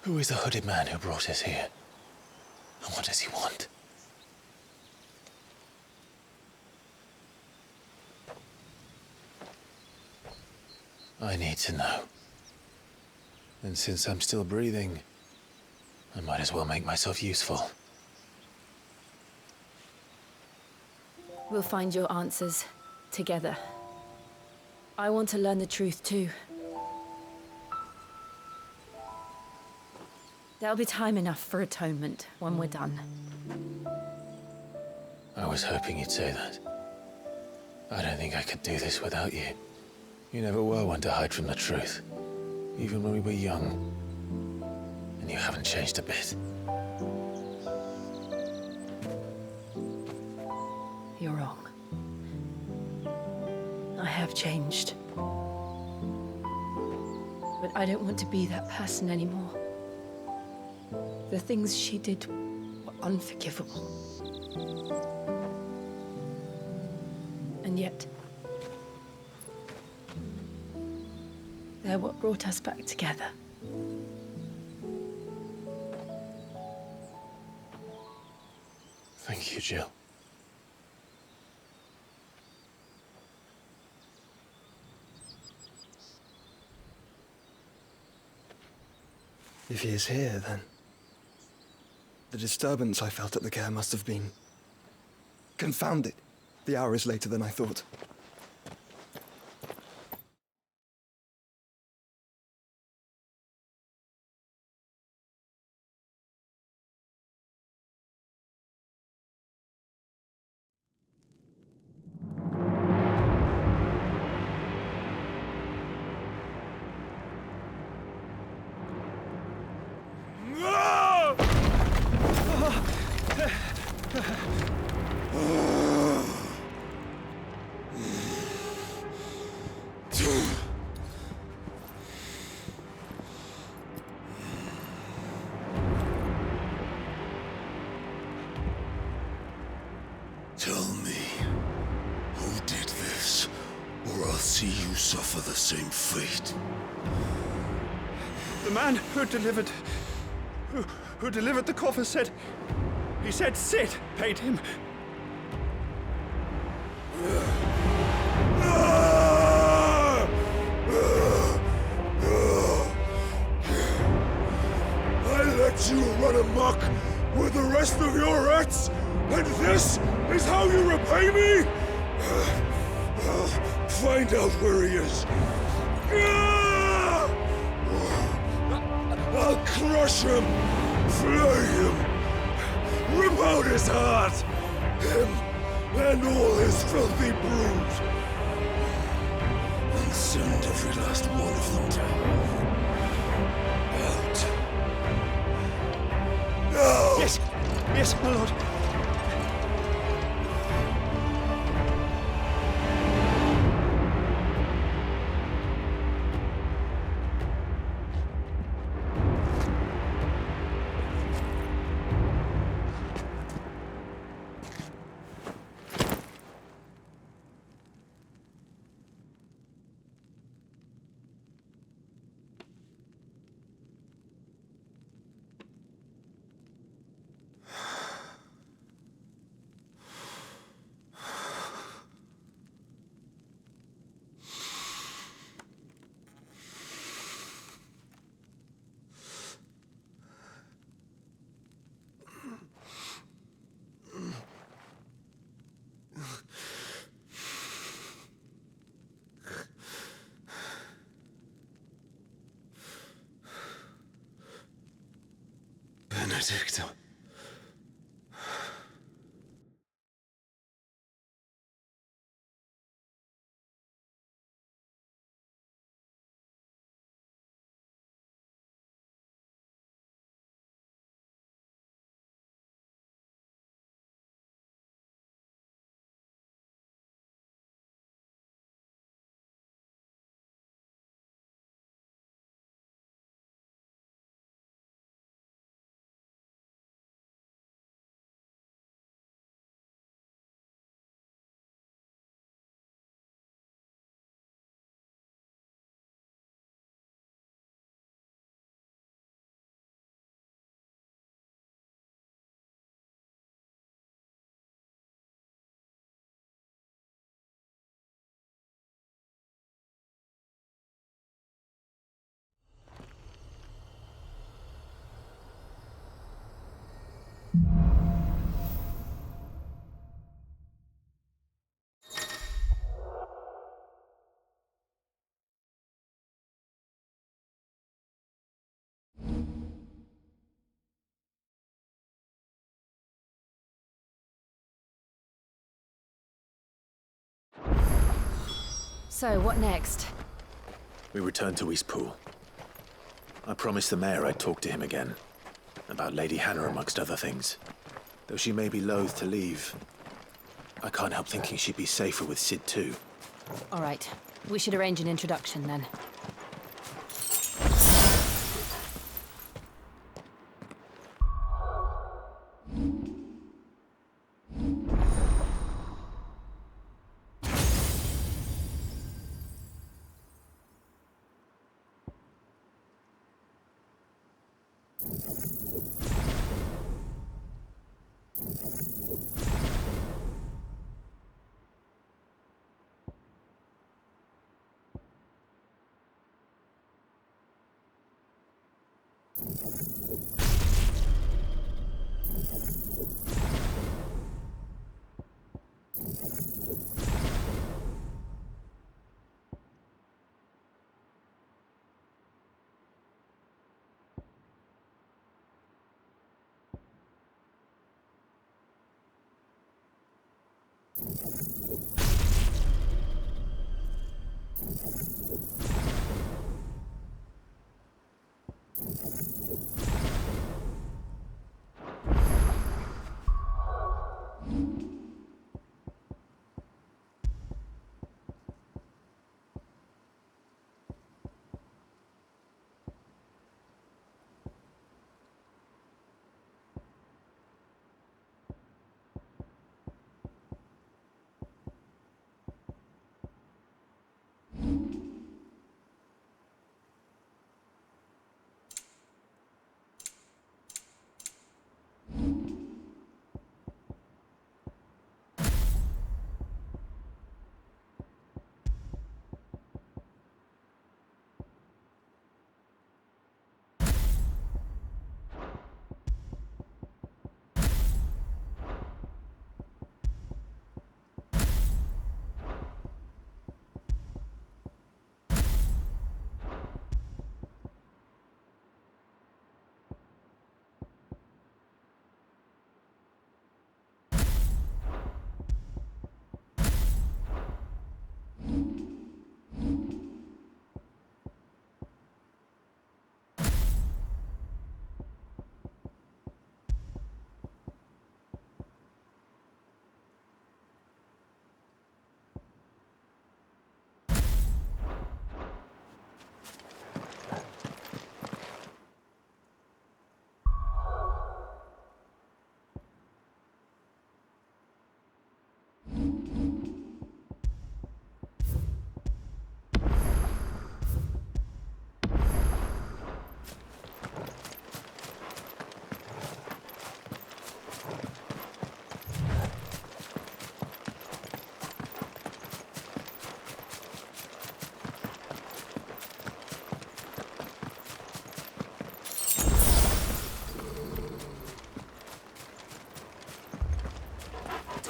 Speaker 6: Who is the hooded man who brought us here? And what does he want? I need to know. And since I'm still breathing, I might as well make myself useful.
Speaker 9: We'll find your answers together. I want to learn the truth too. There'll be time enough for atonement when we're done.
Speaker 6: I was hoping you'd say that. I don't think I could do this without you. You never were one to hide from the truth, even when we were young. And you haven't changed a bit.
Speaker 3: You're wrong. I have changed. But I don't want to be that person anymore. The things she did were unforgivable. And yet, they're what brought us back together.
Speaker 6: Thank you, Jill.
Speaker 12: If he is here, then the disturbance I felt at the care must have been confounded. The hour is later than I thought.
Speaker 13: Tell me, who did this, or I'll see you suffer the same fate.
Speaker 12: The man who delivered the coffer said, he said Sid paid him.
Speaker 13: I let you run amok with the rest of your rats, and this is how you repay me? I'll find out where he is. I'll crush him, flay him, rip out his heart, him and all his filthy brood, and send every last one of them to hell. Out. Now!
Speaker 12: Yes, yes, my lord.
Speaker 13: Benedicta.
Speaker 9: So, what next?
Speaker 6: We return to Eastpool. I promised the mayor I'd talk to him again. About Lady Hannah, amongst other things. Though she may be loath to leave, I can't help thinking she'd be safer with Sid too.
Speaker 9: All right. We should arrange an introduction then.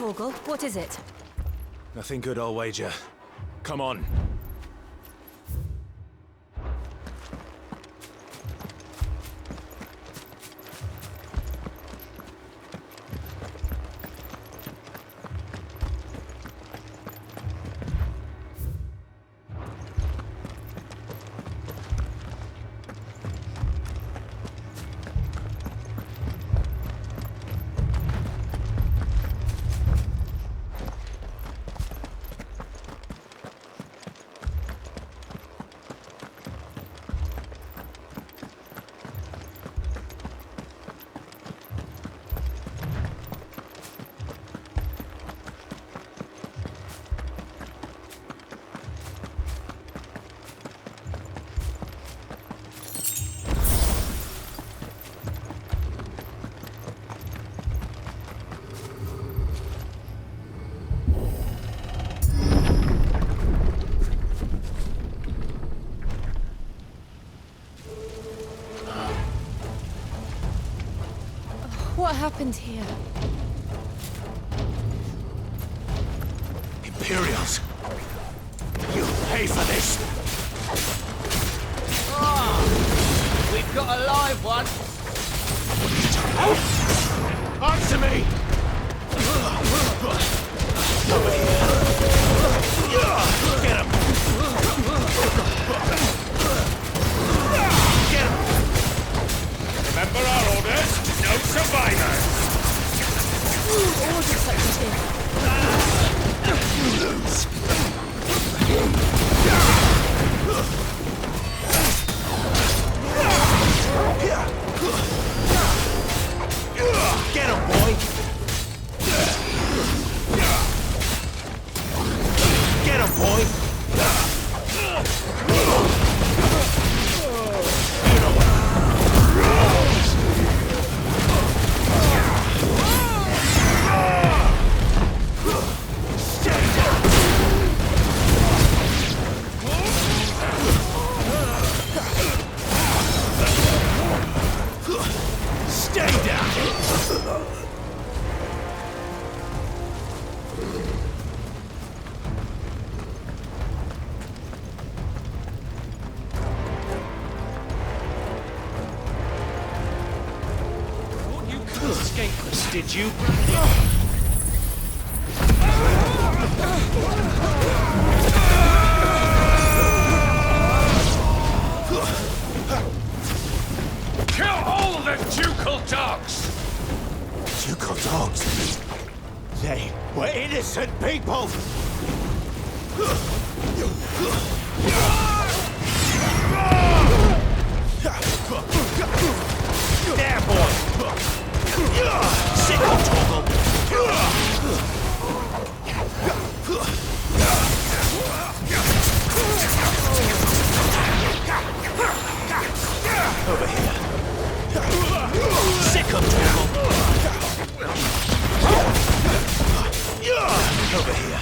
Speaker 9: Torgal, what is it?
Speaker 4: Nothing good, I'll wager. Come on.
Speaker 9: happened here?
Speaker 5: Imperials! You'll pay for this!
Speaker 10: We've got a live one.
Speaker 5: Answer me! Get him! Get him! Remember our orders? No survivors!
Speaker 9: Who ordered such a thing?
Speaker 5: You lose! Get him, boy! Get him, boy! You know what? Stay down! Stay down!
Speaker 10: Thought you could escape us, did you?
Speaker 5: Kill all the ducal dogs!
Speaker 8: Ducal dogs? They were innocent people!
Speaker 5: There, boy! Sickle toggle! Over here. Sickle toggle! Over here.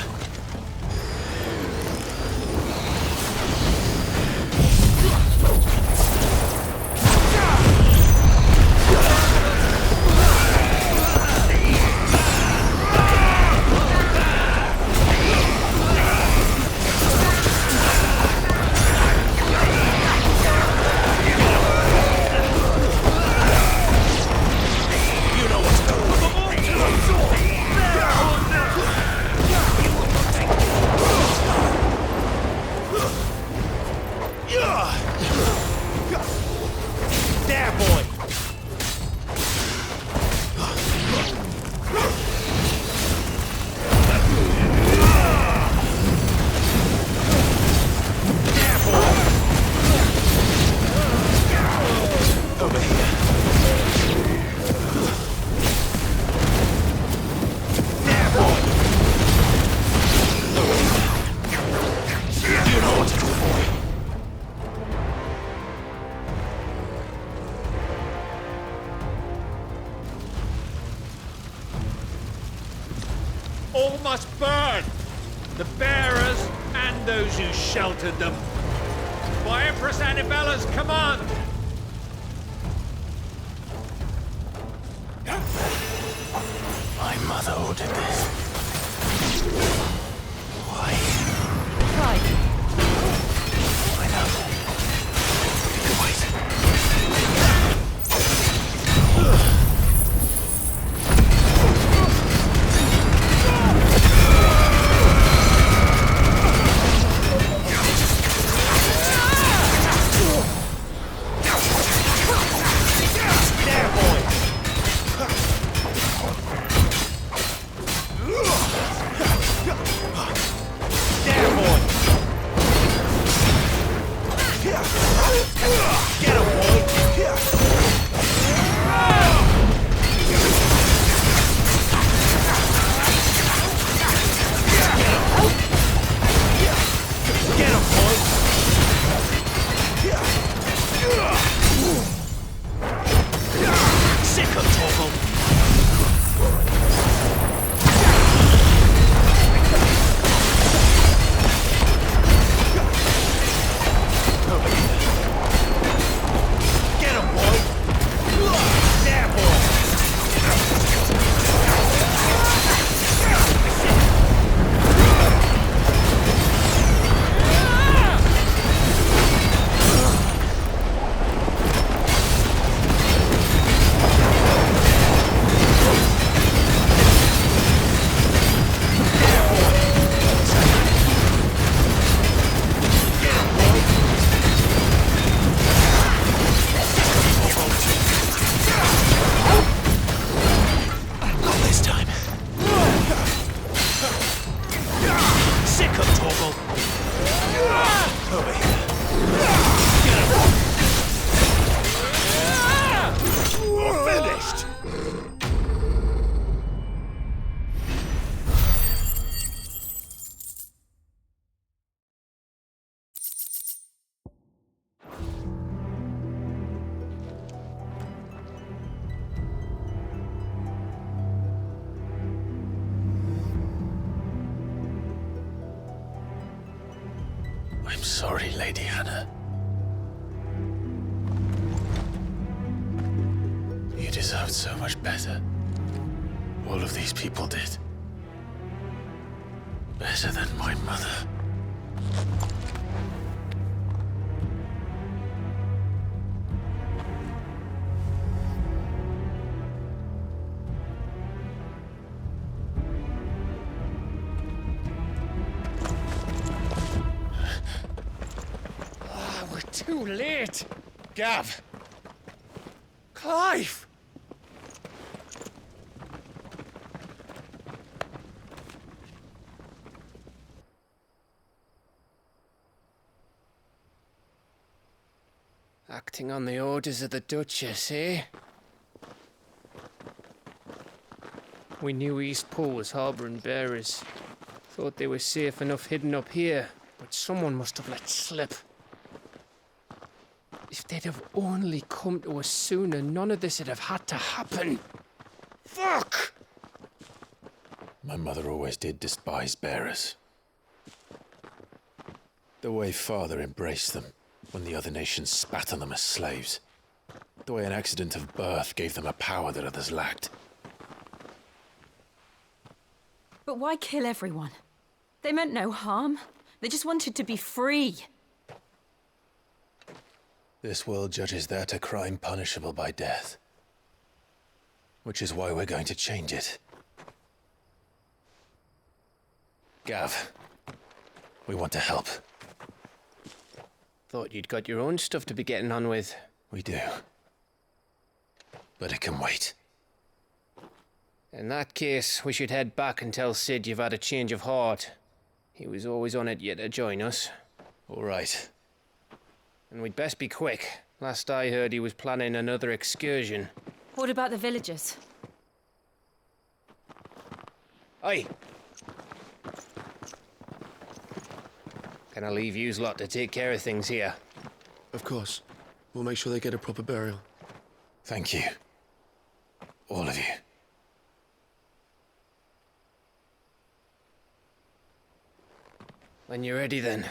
Speaker 5: There, boy! There, boy! Over here. There, boy! Over here. You know what to do, boy.
Speaker 14: All must burn! The bearers and those who sheltered them. By Empress Annibella's command!
Speaker 6: My mother ordered this. Why?
Speaker 9: Pride.
Speaker 6: I know. Wait.
Speaker 5: There, boy! There, boy!
Speaker 6: I'm sorry, Lady Hannah. You deserved so much better. All of these people did. Better than my mother.
Speaker 4: We're too late. Gav. Clive. Acting on the orders of the Duchess, eh? We knew East Pool was harbouring bearers. Thought they were safe enough hidden up here, but someone must have let slip. If they'd have only come to us sooner, none of this would have had to happen. Fuck!
Speaker 6: My mother always did despise bearers. The way Father embraced them when the other nations spat on them as slaves. The way an accident of birth gave them a power that others lacked.
Speaker 9: But why kill everyone? They meant no harm. They just wanted to be free.
Speaker 6: This world judges that a crime punishable by death. Which is why we're going to change it. Gav, we want to help.
Speaker 4: Thought you'd got your own stuff to be getting on with.
Speaker 6: We do. But it can wait.
Speaker 4: In that case, we should head back and tell Sid you've had a change of heart. He was always on it yet to join us.
Speaker 6: All right.
Speaker 4: And we'd best be quick. Last I heard, he was planning another excursion.
Speaker 9: What about the villagers?
Speaker 4: Aye. Can I leave yous lot to take care of things here?
Speaker 12: Of course. We'll make sure they get a proper burial.
Speaker 6: Thank you. All of you.
Speaker 4: When you're ready, then.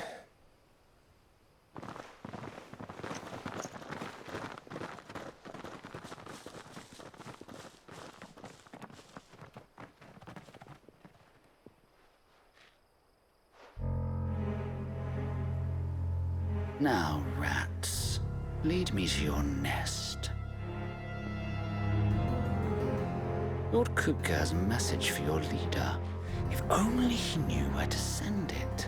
Speaker 15: Now, rats, lead me to your nest. Lord Kupka has a message for your leader. If only he knew where to send it.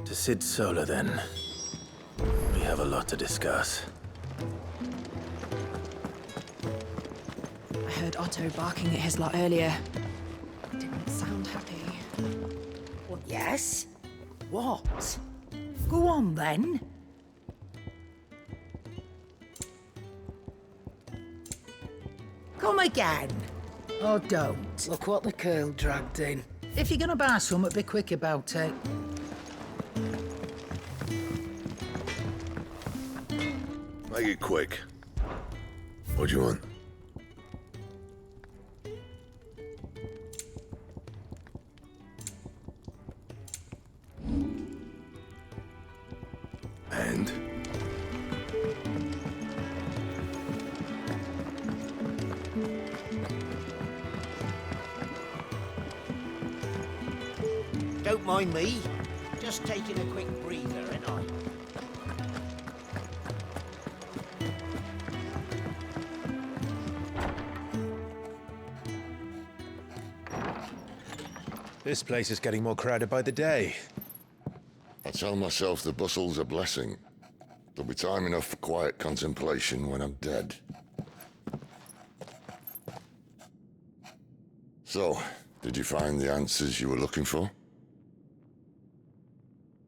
Speaker 6: To Sid Solar, then. We have a lot to discuss.
Speaker 16: I heard Otto barking at his lot earlier. Didn't sound happy.
Speaker 17: Well, yes? What? Go on, then. Come again. Or don't.
Speaker 18: Look what the curl dragged in.
Speaker 17: If you're gonna buy something, be quick about it.
Speaker 13: Make it quick. What do you want? And?
Speaker 18: Don't mind me. Just taking a quick breather, ain't I?
Speaker 6: This place is getting more crowded by the day.
Speaker 19: I tell myself the bustle's a blessing. There'll be time enough for quiet contemplation when I'm dead. So, did you find the answers you were looking for?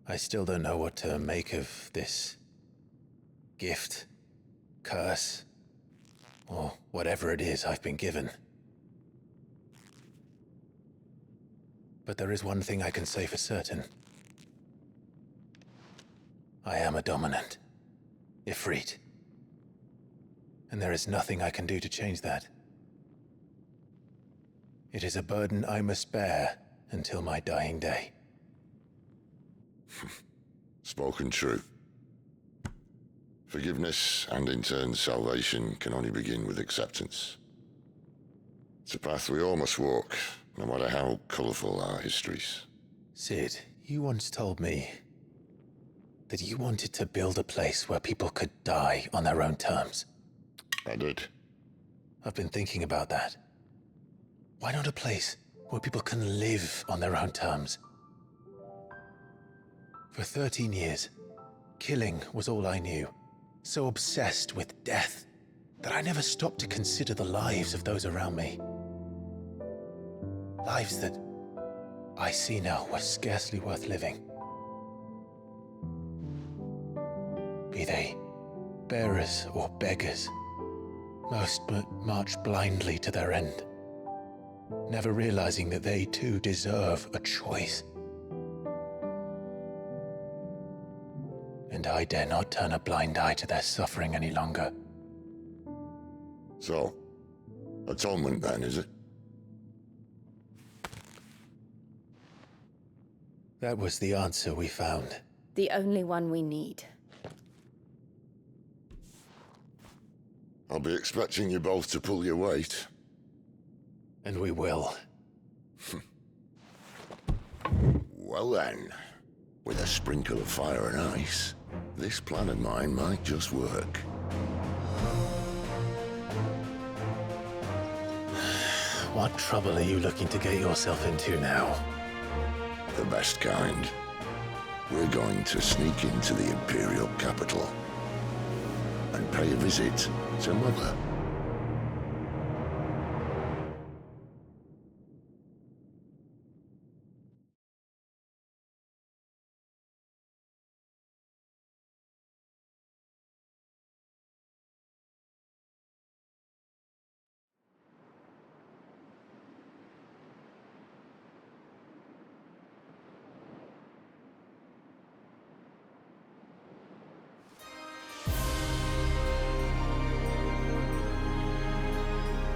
Speaker 6: I still don't know what to make of this gift, curse, or whatever it is I've been given. But there is one thing I can say for certain. I am a dominant, Ifrit. And there is nothing I can do to change that. It is a burden I must bear until my dying day.
Speaker 19: Spoken true. Forgiveness, and in turn salvation, can only begin with acceptance. It's a path we all must walk, no matter how colourful our histories.
Speaker 6: Sid, you once told me that you wanted to build a place where people could die on their own terms.
Speaker 19: I did.
Speaker 6: I've been thinking about that. Why not a place where people can live on their own terms? For 13 years, killing was all I knew. So obsessed with death that I never stopped to consider the lives of those around me. Lives that I see now were scarcely worth living. Be they bearers or beggars, most march blindly to their end, never realizing that they too deserve a choice. And I dare not turn a blind eye to their suffering any longer.
Speaker 19: So, atonement then, is it?
Speaker 6: That was the answer we found.
Speaker 2: The only one we need.
Speaker 19: I'll be expecting you both to pull your weight.
Speaker 6: And we will.
Speaker 19: Well then, with a sprinkle of fire and ice, this plan of mine might just work.
Speaker 6: What trouble are you looking to get yourself into now?
Speaker 19: The best kind. We're going to sneak into the Imperial capital and pay a visit to Mother.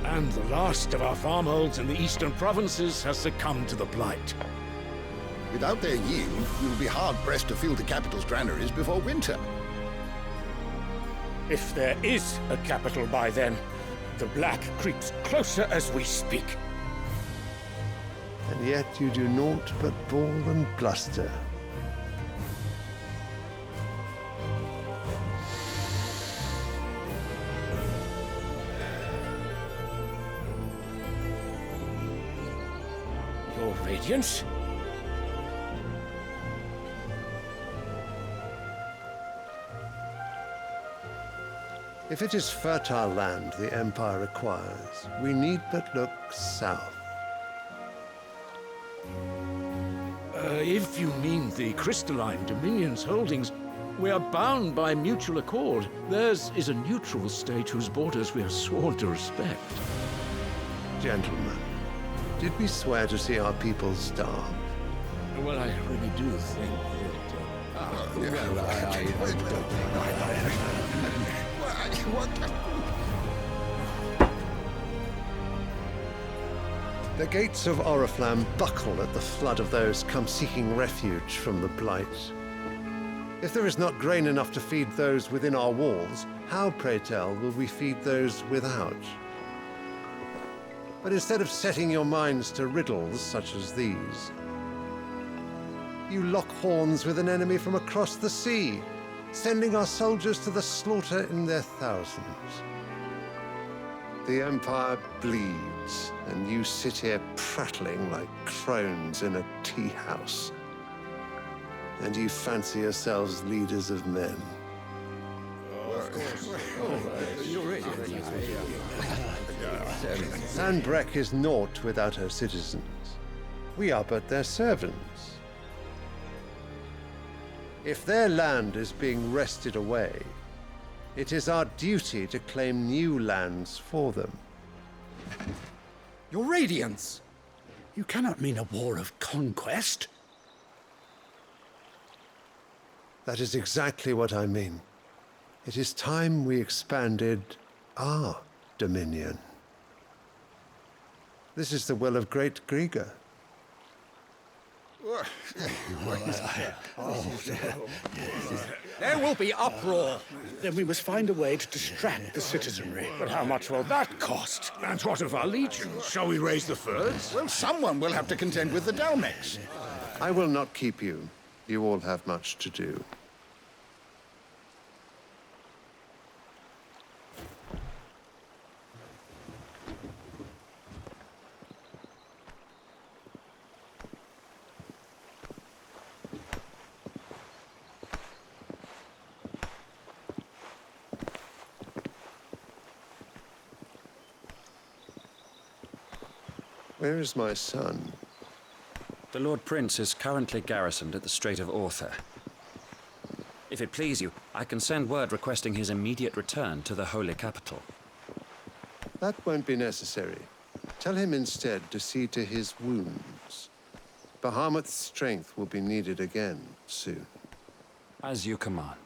Speaker 5: And the last of our farmholds in the eastern provinces has succumbed to the blight.
Speaker 11: Without their yield, we will be hard-pressed to fill the capital's granaries before winter.
Speaker 14: If there is a capital by then, the black creeps closer as we speak.
Speaker 20: And yet you do naught but bawl and bluster.
Speaker 14: Your Radiance?
Speaker 20: If it is fertile land the Empire requires, we need but look south.
Speaker 5: If you mean the crystalline Dominion's holdings, we are bound by mutual accord. Theirs is a neutral state whose borders we are sworn to respect.
Speaker 20: Gentlemen, did we swear to see our people starve?
Speaker 5: Well, I really do think that...
Speaker 20: The gates of Oriflamme buckle at the flood of those come seeking refuge from the Blight. If there is not grain enough to feed those within our walls, how, pray tell, will we feed those without? But instead of setting your minds to riddles such as these, you lock horns with an enemy from across the sea, sending our soldiers to the slaughter in their thousands. The Empire bleeds, and you sit here prattling like crones in a tea house. And you fancy yourselves leaders of men. Sandbreck is naught without her citizens. We are but their servants. If their land is being wrested away, it is our duty to claim new lands for them.
Speaker 8: Your Radiance! You cannot mean a war of conquest.
Speaker 20: That is exactly what I mean. It is time we expanded our dominion. This is the will of great Grieger.
Speaker 1: There will be uproar. Then we must find a way to distract the citizenry. But how much will that cost? And what of our legions? Shall we raise the furs?
Speaker 11: Well, someone will have to contend with the Dalmex.
Speaker 20: I will not keep you. You all have much to do. Where is my son?
Speaker 2: The Lord Prince is currently garrisoned at the Strait of Author. If it please you, I can send word requesting his immediate return to the Holy Capital.
Speaker 20: That won't be necessary. Tell him instead to see to his wounds. Bahamut's strength will be needed again soon.
Speaker 2: As you command.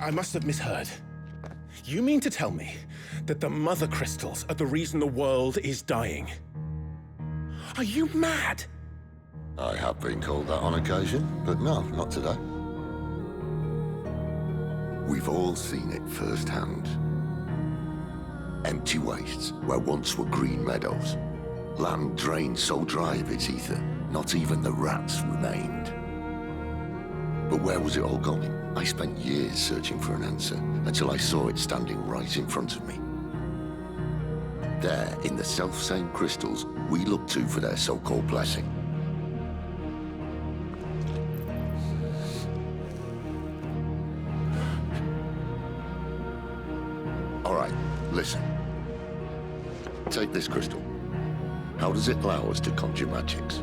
Speaker 21: I must have misheard. You mean to tell me that the mother crystals are the reason the world is dying? Are you mad?
Speaker 19: I have been called that on occasion, but no, not today. We've all seen it firsthand. Empty wastes where once were green meadows. Land drained so dry of its ether, not even the rats remained. But where was it all going? I spent years searching for an answer, until I saw it standing right in front of me. There, in the self-same crystals we look to for their so-called blessing. All right, listen. Take this crystal. How does it allow us to conjure magics?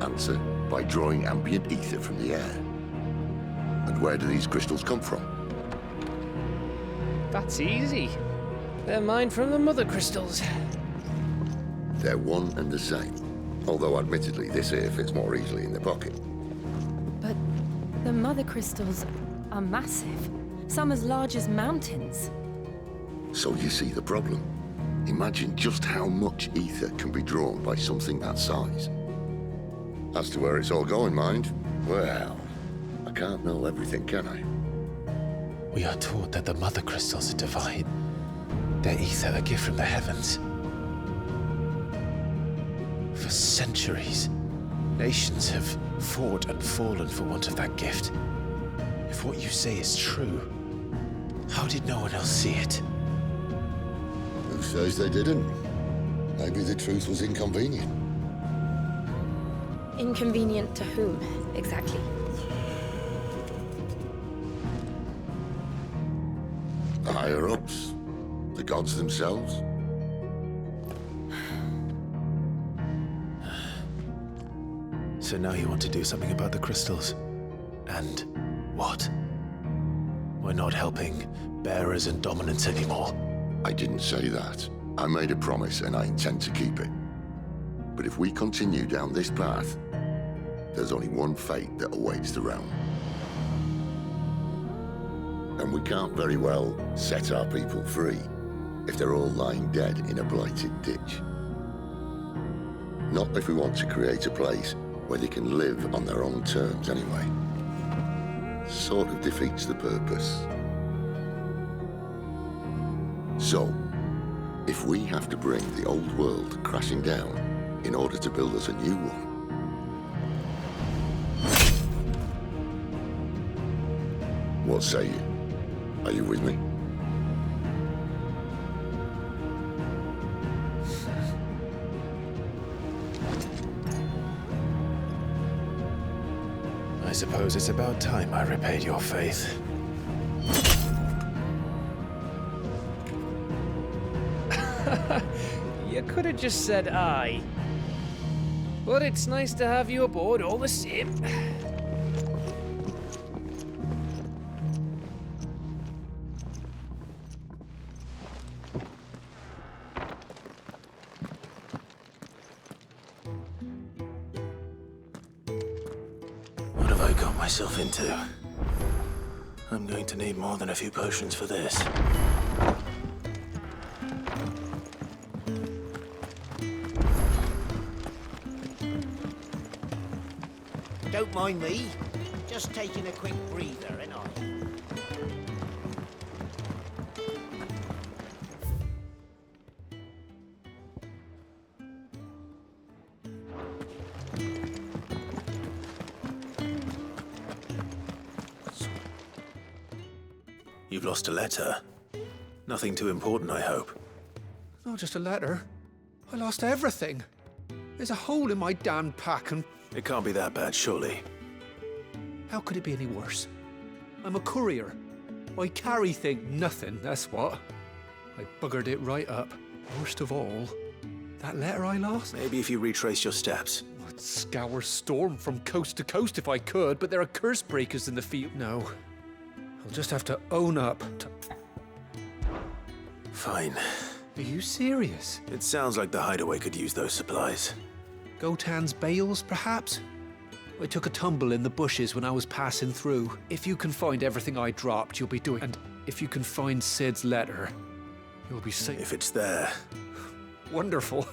Speaker 19: Answer, by drawing ambient ether from the air. And where do these crystals come from?
Speaker 4: That's easy. They're mined from the mother crystals.
Speaker 19: They're one and the same. Although admittedly, this here fits more easily in the pocket.
Speaker 9: But the mother crystals are massive. Some as large as mountains.
Speaker 19: So you see the problem. Imagine just how much ether can be drawn by something that size. As to where it's all going, mind, well, I can't know everything, can I?
Speaker 6: We are taught that the mother crystals are divine. Their ether a gift from the heavens. For centuries, nations have fought and fallen for want of that gift. If what you say is true, how did no one else see it?
Speaker 19: Who says they didn't? Maybe the truth was inconvenient.
Speaker 3: Inconvenient to whom, exactly?
Speaker 19: The higher-ups, the gods themselves.
Speaker 6: So now you want to do something about the crystals? And what? We're not helping bearers and dominants anymore.
Speaker 19: I didn't say that. I made a promise and I intend to keep it. But if we continue down this path, there's only one fate that awaits the realm. And we can't very well set our people free if they're all lying dead in a blighted ditch. Not if we want to create a place where they can live on their own terms anyway. Sort of defeats the purpose. So, if we have to bring the old world crashing down in order to build us a new one, what say you? Are you with me?
Speaker 6: I suppose it's about time I repaid your faith.
Speaker 4: You could have just said aye. But it's nice to have you aboard all the same.
Speaker 6: What have I got myself into? I'm going to need more than a few potions for this.
Speaker 18: Don't mind me. Just taking a quick breather, ain't I?
Speaker 6: You've lost a letter. Nothing too important, I hope.
Speaker 14: Not just a letter. I lost everything. There's a hole in my damn pack and...
Speaker 6: It can't be that bad, surely.
Speaker 14: How could it be any worse? I'm a courier. I carry nothing, that's what. I buggered it right up. Worst of all, that letter I lost?
Speaker 6: Maybe if you retrace your steps.
Speaker 14: I'd scour Storm from coast to coast if I could, but there are curse breakers in the field. No. I'll just have to own up to...
Speaker 6: Fine.
Speaker 14: Are you serious?
Speaker 6: It sounds like the hideaway could use those supplies.
Speaker 14: Gotan's bales, perhaps? I took a tumble in the bushes when I was passing through. If you can find everything I dropped, you'll be doing... And if you can find Sid's letter, you'll be safe.
Speaker 6: If it's there.
Speaker 14: Wonderful.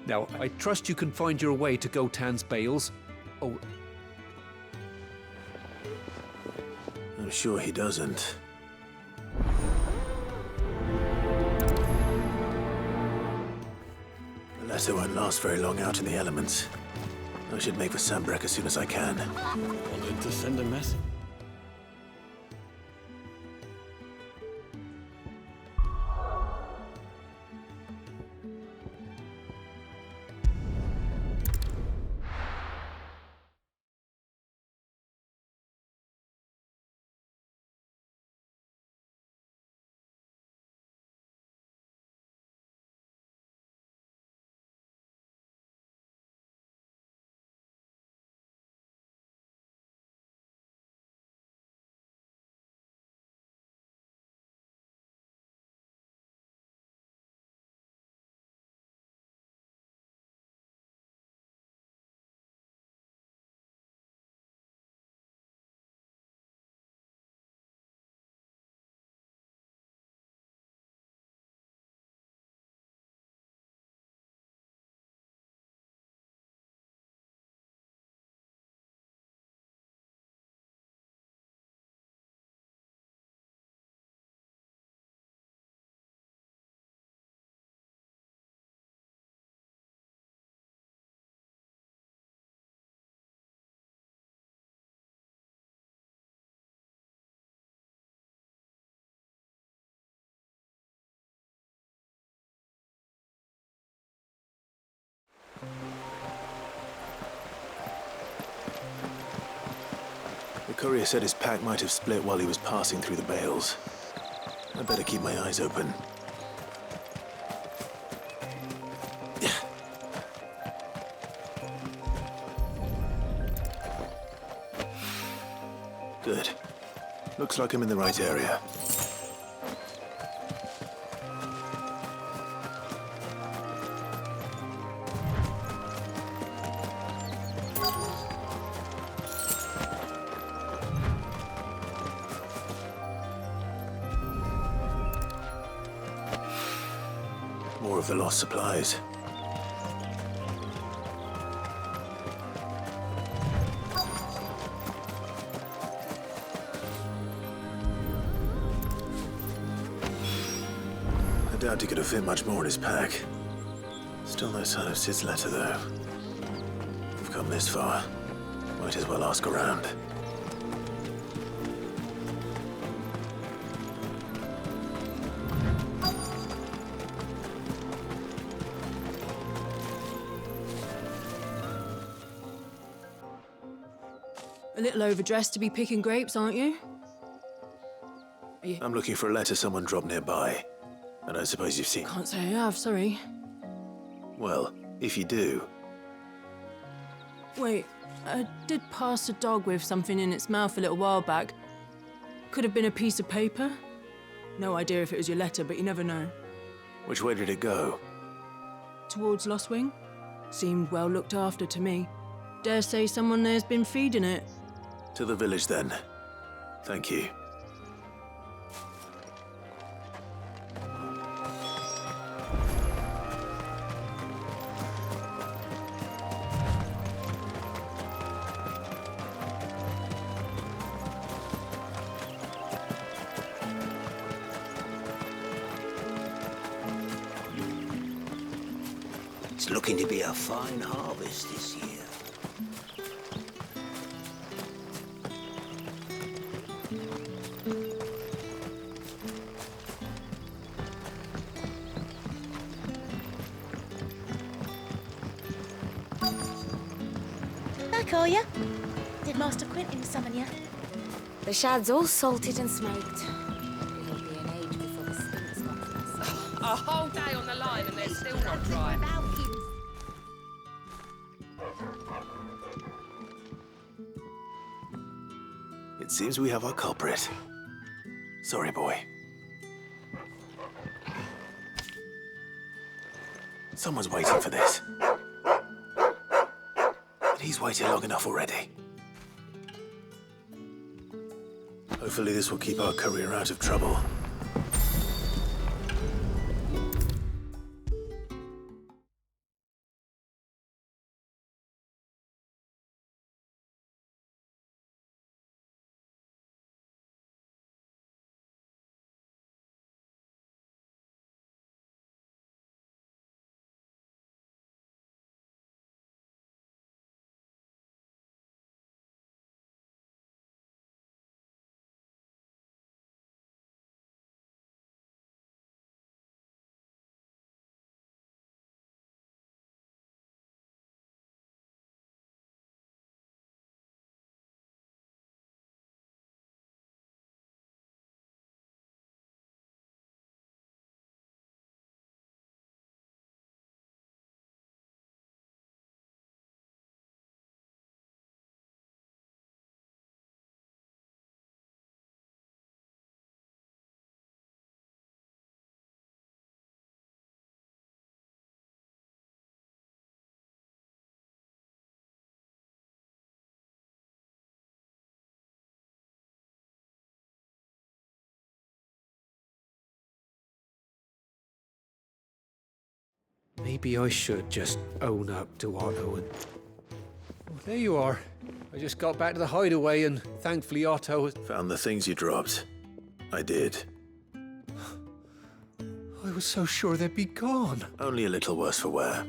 Speaker 14: Now, I trust you can find your way to Gotan's bales. Oh...
Speaker 6: I'm sure he doesn't. The letter won't last very long out in the elements. I should make for Sambrek as soon as I can.
Speaker 15: Wanted to send a message.
Speaker 6: courier said his pack might have split while he was passing through the bales. I better keep my eyes open. Good. Looks like I'm in the right area. More of the lost supplies. I doubt he could have fit much more in his pack. Still no sign of Sid's letter, though. We've come this far. Might as well ask around.
Speaker 9: A little overdressed to be picking grapes, aren't you?
Speaker 6: I'm looking for a letter someone dropped nearby. And I suppose you've seen...
Speaker 9: Can't say I have, sorry.
Speaker 6: Well, if you do...
Speaker 9: Wait, I did pass a dog with something in its mouth a little while back. Could have been a piece of paper. No idea if it was your letter, but you never know.
Speaker 6: Which way did it go?
Speaker 9: Towards Lost Wing. Seemed well looked after to me. Dare say someone there's been feeding it.
Speaker 6: To the village, then. Thank you.
Speaker 18: It's looking to be a fine harvest this year.
Speaker 7: Back, are ya? Did Master Quentin summon ya?
Speaker 22: The shad's all salted and smoked. It'll be an age before the skin's gone from us.
Speaker 4: A whole day on the line and they're still not dry.
Speaker 6: It seems we have our culprit. Sorry, boy. Someone's waiting for this. And he's waited long enough already. Hopefully this will keep our courier out of trouble.
Speaker 14: Maybe I should just own up to Otto and... Oh, there you are. I just got back to the hideaway and thankfully Otto has...
Speaker 6: Found the things you dropped. I did.
Speaker 14: I was so sure they'd be gone.
Speaker 6: Only a little worse for wear.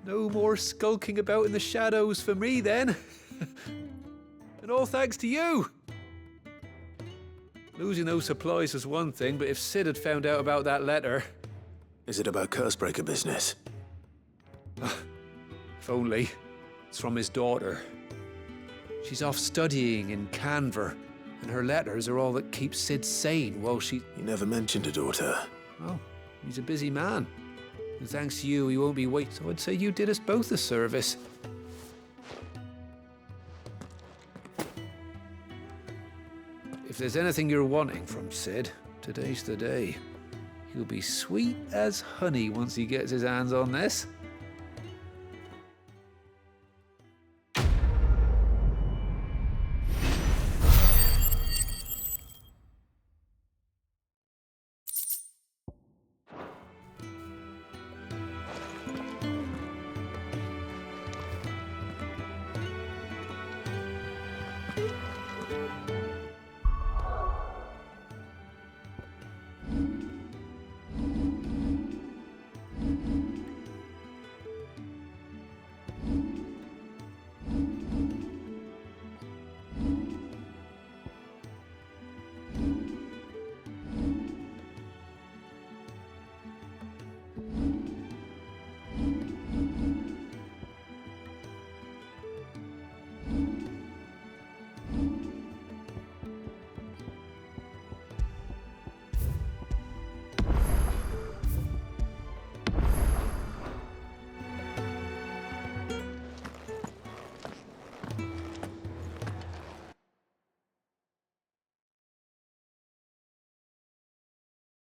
Speaker 14: No more skulking about in the shadows for me, then. And all thanks to you. Losing those supplies was one thing, but if Sid had found out about that letter...
Speaker 6: Is it about Cursebreaker business?
Speaker 14: If only. It's from his daughter. She's off studying in Canver, and her letters are all that keep Sid sane while she...
Speaker 6: You never mentioned a daughter.
Speaker 14: Oh, he's a busy man. And thanks to you, he won't be waiting, so I'd say you did us both a service. If there's anything you're wanting from Sid, today's the day. He'll be sweet as honey once he gets his hands on this.